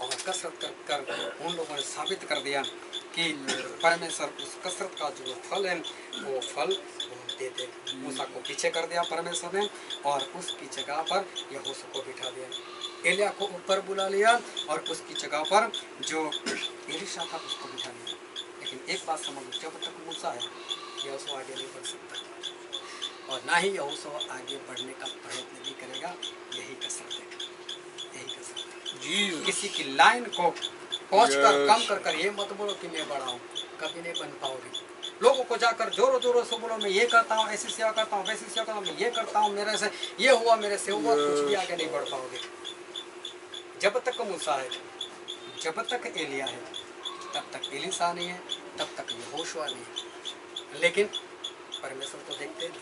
और कसरत कर कर उन लोगों ने साबित कर दिया कि परमेश्वर उस कसरत का जो फल है वो फल वो देते। मूसा को पीछे कर दिया परमेश्वर ने और उसकी जगह पर यहोशू को बिठा दिया। एलिया को ऊपर बुला लिया और उसकी जगह पर जो एलीशा था उसको बिठा लिया। लेकिन एक बात समझ, जब तक मूसा है यहोशू आगे नहीं बढ़ सकता और ना ही यहोशू आगे बढ़ने का प्रयत्न भी करेगा। यही कसरत है, यही कसरत है। Jesus. किसी की लाइन को पहुंचकर Yes. कम कर ये मत बोलो कि मैं बड़ा हूँ, कभी नहीं बन पाओगे। लोगों को जाकर जोरों जोरों से बोलो मैं ये करता हूँ, ऐसी सेवा करता हूँ, वैसी सेवा करता हूँ, मैं ये करता हूँ, मेरे से ये हुआ, मेरे से हुआ, कुछ भी आगे नहीं बढ़ पाओगे। जब तक मूसा है, जब तक एलिया है, तब तक एलीशा नहीं है, तब तक यहोशू नहीं है। लेकिन परमेश्वर तो देखते हैं,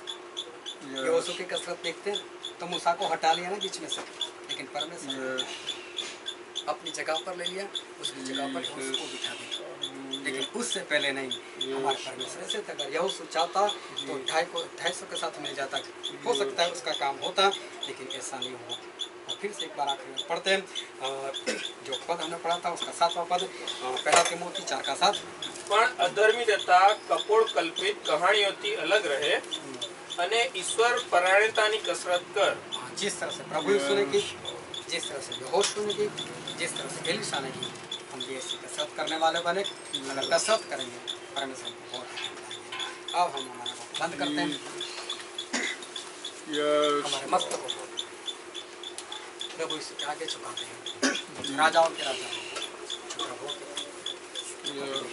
यहोशू की कसरत देखते हैं, तो मूसा को हटा लिया ना बीच में से, लेकिन परमेश्वर ने अपनी जगह पर ले लिया, उसकी जगह पर यहोशू को बिठा दिया। लेकिन उससे पहले नहीं, हमारे परमेश्वर से अगर यहोशू चाहता तो 250 के साथ मिल जाता, हो सकता है उसका काम होता, लेकिन ऐसा नहीं हुआ। और फिर से एक बार आखिर में पढ़ते हैं जो पद हमने पढ़ा था उसका 7वां पद, पहला तिमोथी 4:7। પણ અધર્મી તથા કપોળ કલ્પિત કહાણીઓથી અલગ રહે અને ઈશ્વર પરાયણતાની કસરત કર। जिस तरह से प्रभु यीशु ने की, जिस तरह से यहोशू ने की, जिस तरह से एलीशा ने की, हम भी ऐसी कसरत करने वाले बने। अगर कसरत करेंगे परमेश्वर को बहुत आनंद आएगा। अब हम हमारा वक्त बंद करते हैं, Yes. हमारे मस्तक को प्रभु यीशु के आगे झुकाते हैं। राजाओं के राजा, प्रभुओं के Yes.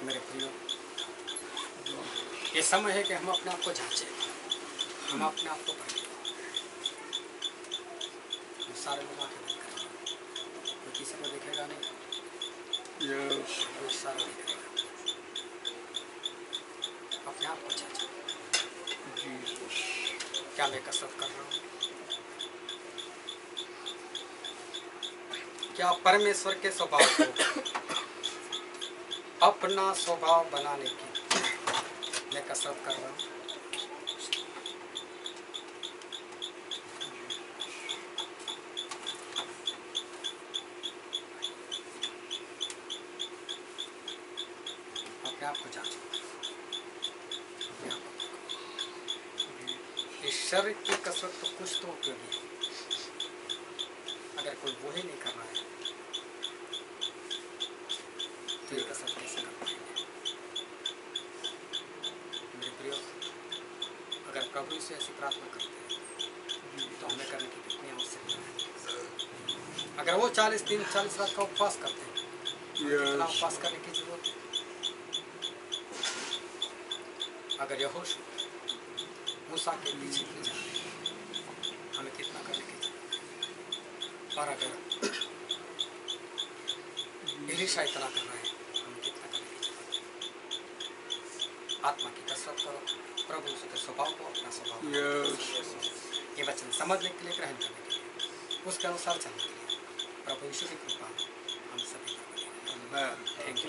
मेरे प्रियो, ये समय है कि हम अपने आप को जांचें, हम अपने आप को पढ़ें। हम सारे लोग आंखें बंद करेंगे, कोई किसी को देखेगा नहीं, Yes. कोई सारा नहीं देखेगा। अपने आप को जांचें, Jesus. क्या मैं कसरत कर रहा हूँ? क्या परमेश्वर के स्वभाव को अपना स्वभाव बनाने की मैं कसरत कर रहा हूँ? अपने आप को जांचो, अपने आप को देखो। इस शरीर की कसरत तो कुछ तो उपयोगी है। अगर कोई वो ही नहीं कर रहा है तो ये कसरत कैसे कर पाएंगे? मेरे प्रियो, अगर प्रभु से ऐसी प्रार्थना करते हैं तो हमें करने की कितनी आवश्यकता है? अगर वो 40 दिन 40 रात का उपवास करते हैं, कितना Yes. उपवास करने की जरूरत है? अगर यहोशू मूसा के पीछे की जा रहे हैं, हमें कितना करने की जरूरत है? और अगर एलीशा इतना कर रहा है, हमें कितना करने की जरूरत है? आत्मा की कसरत करो, प्रभु यीशु के स्वभाव को अपना स्वभाव Yes. ये वचन समझने के लिए, ग्रहण करने के लिए, उसके अनुसार चलने के लिए प्रभु यीशु की कृपा हम सभी को मिले। Amen. Thank you.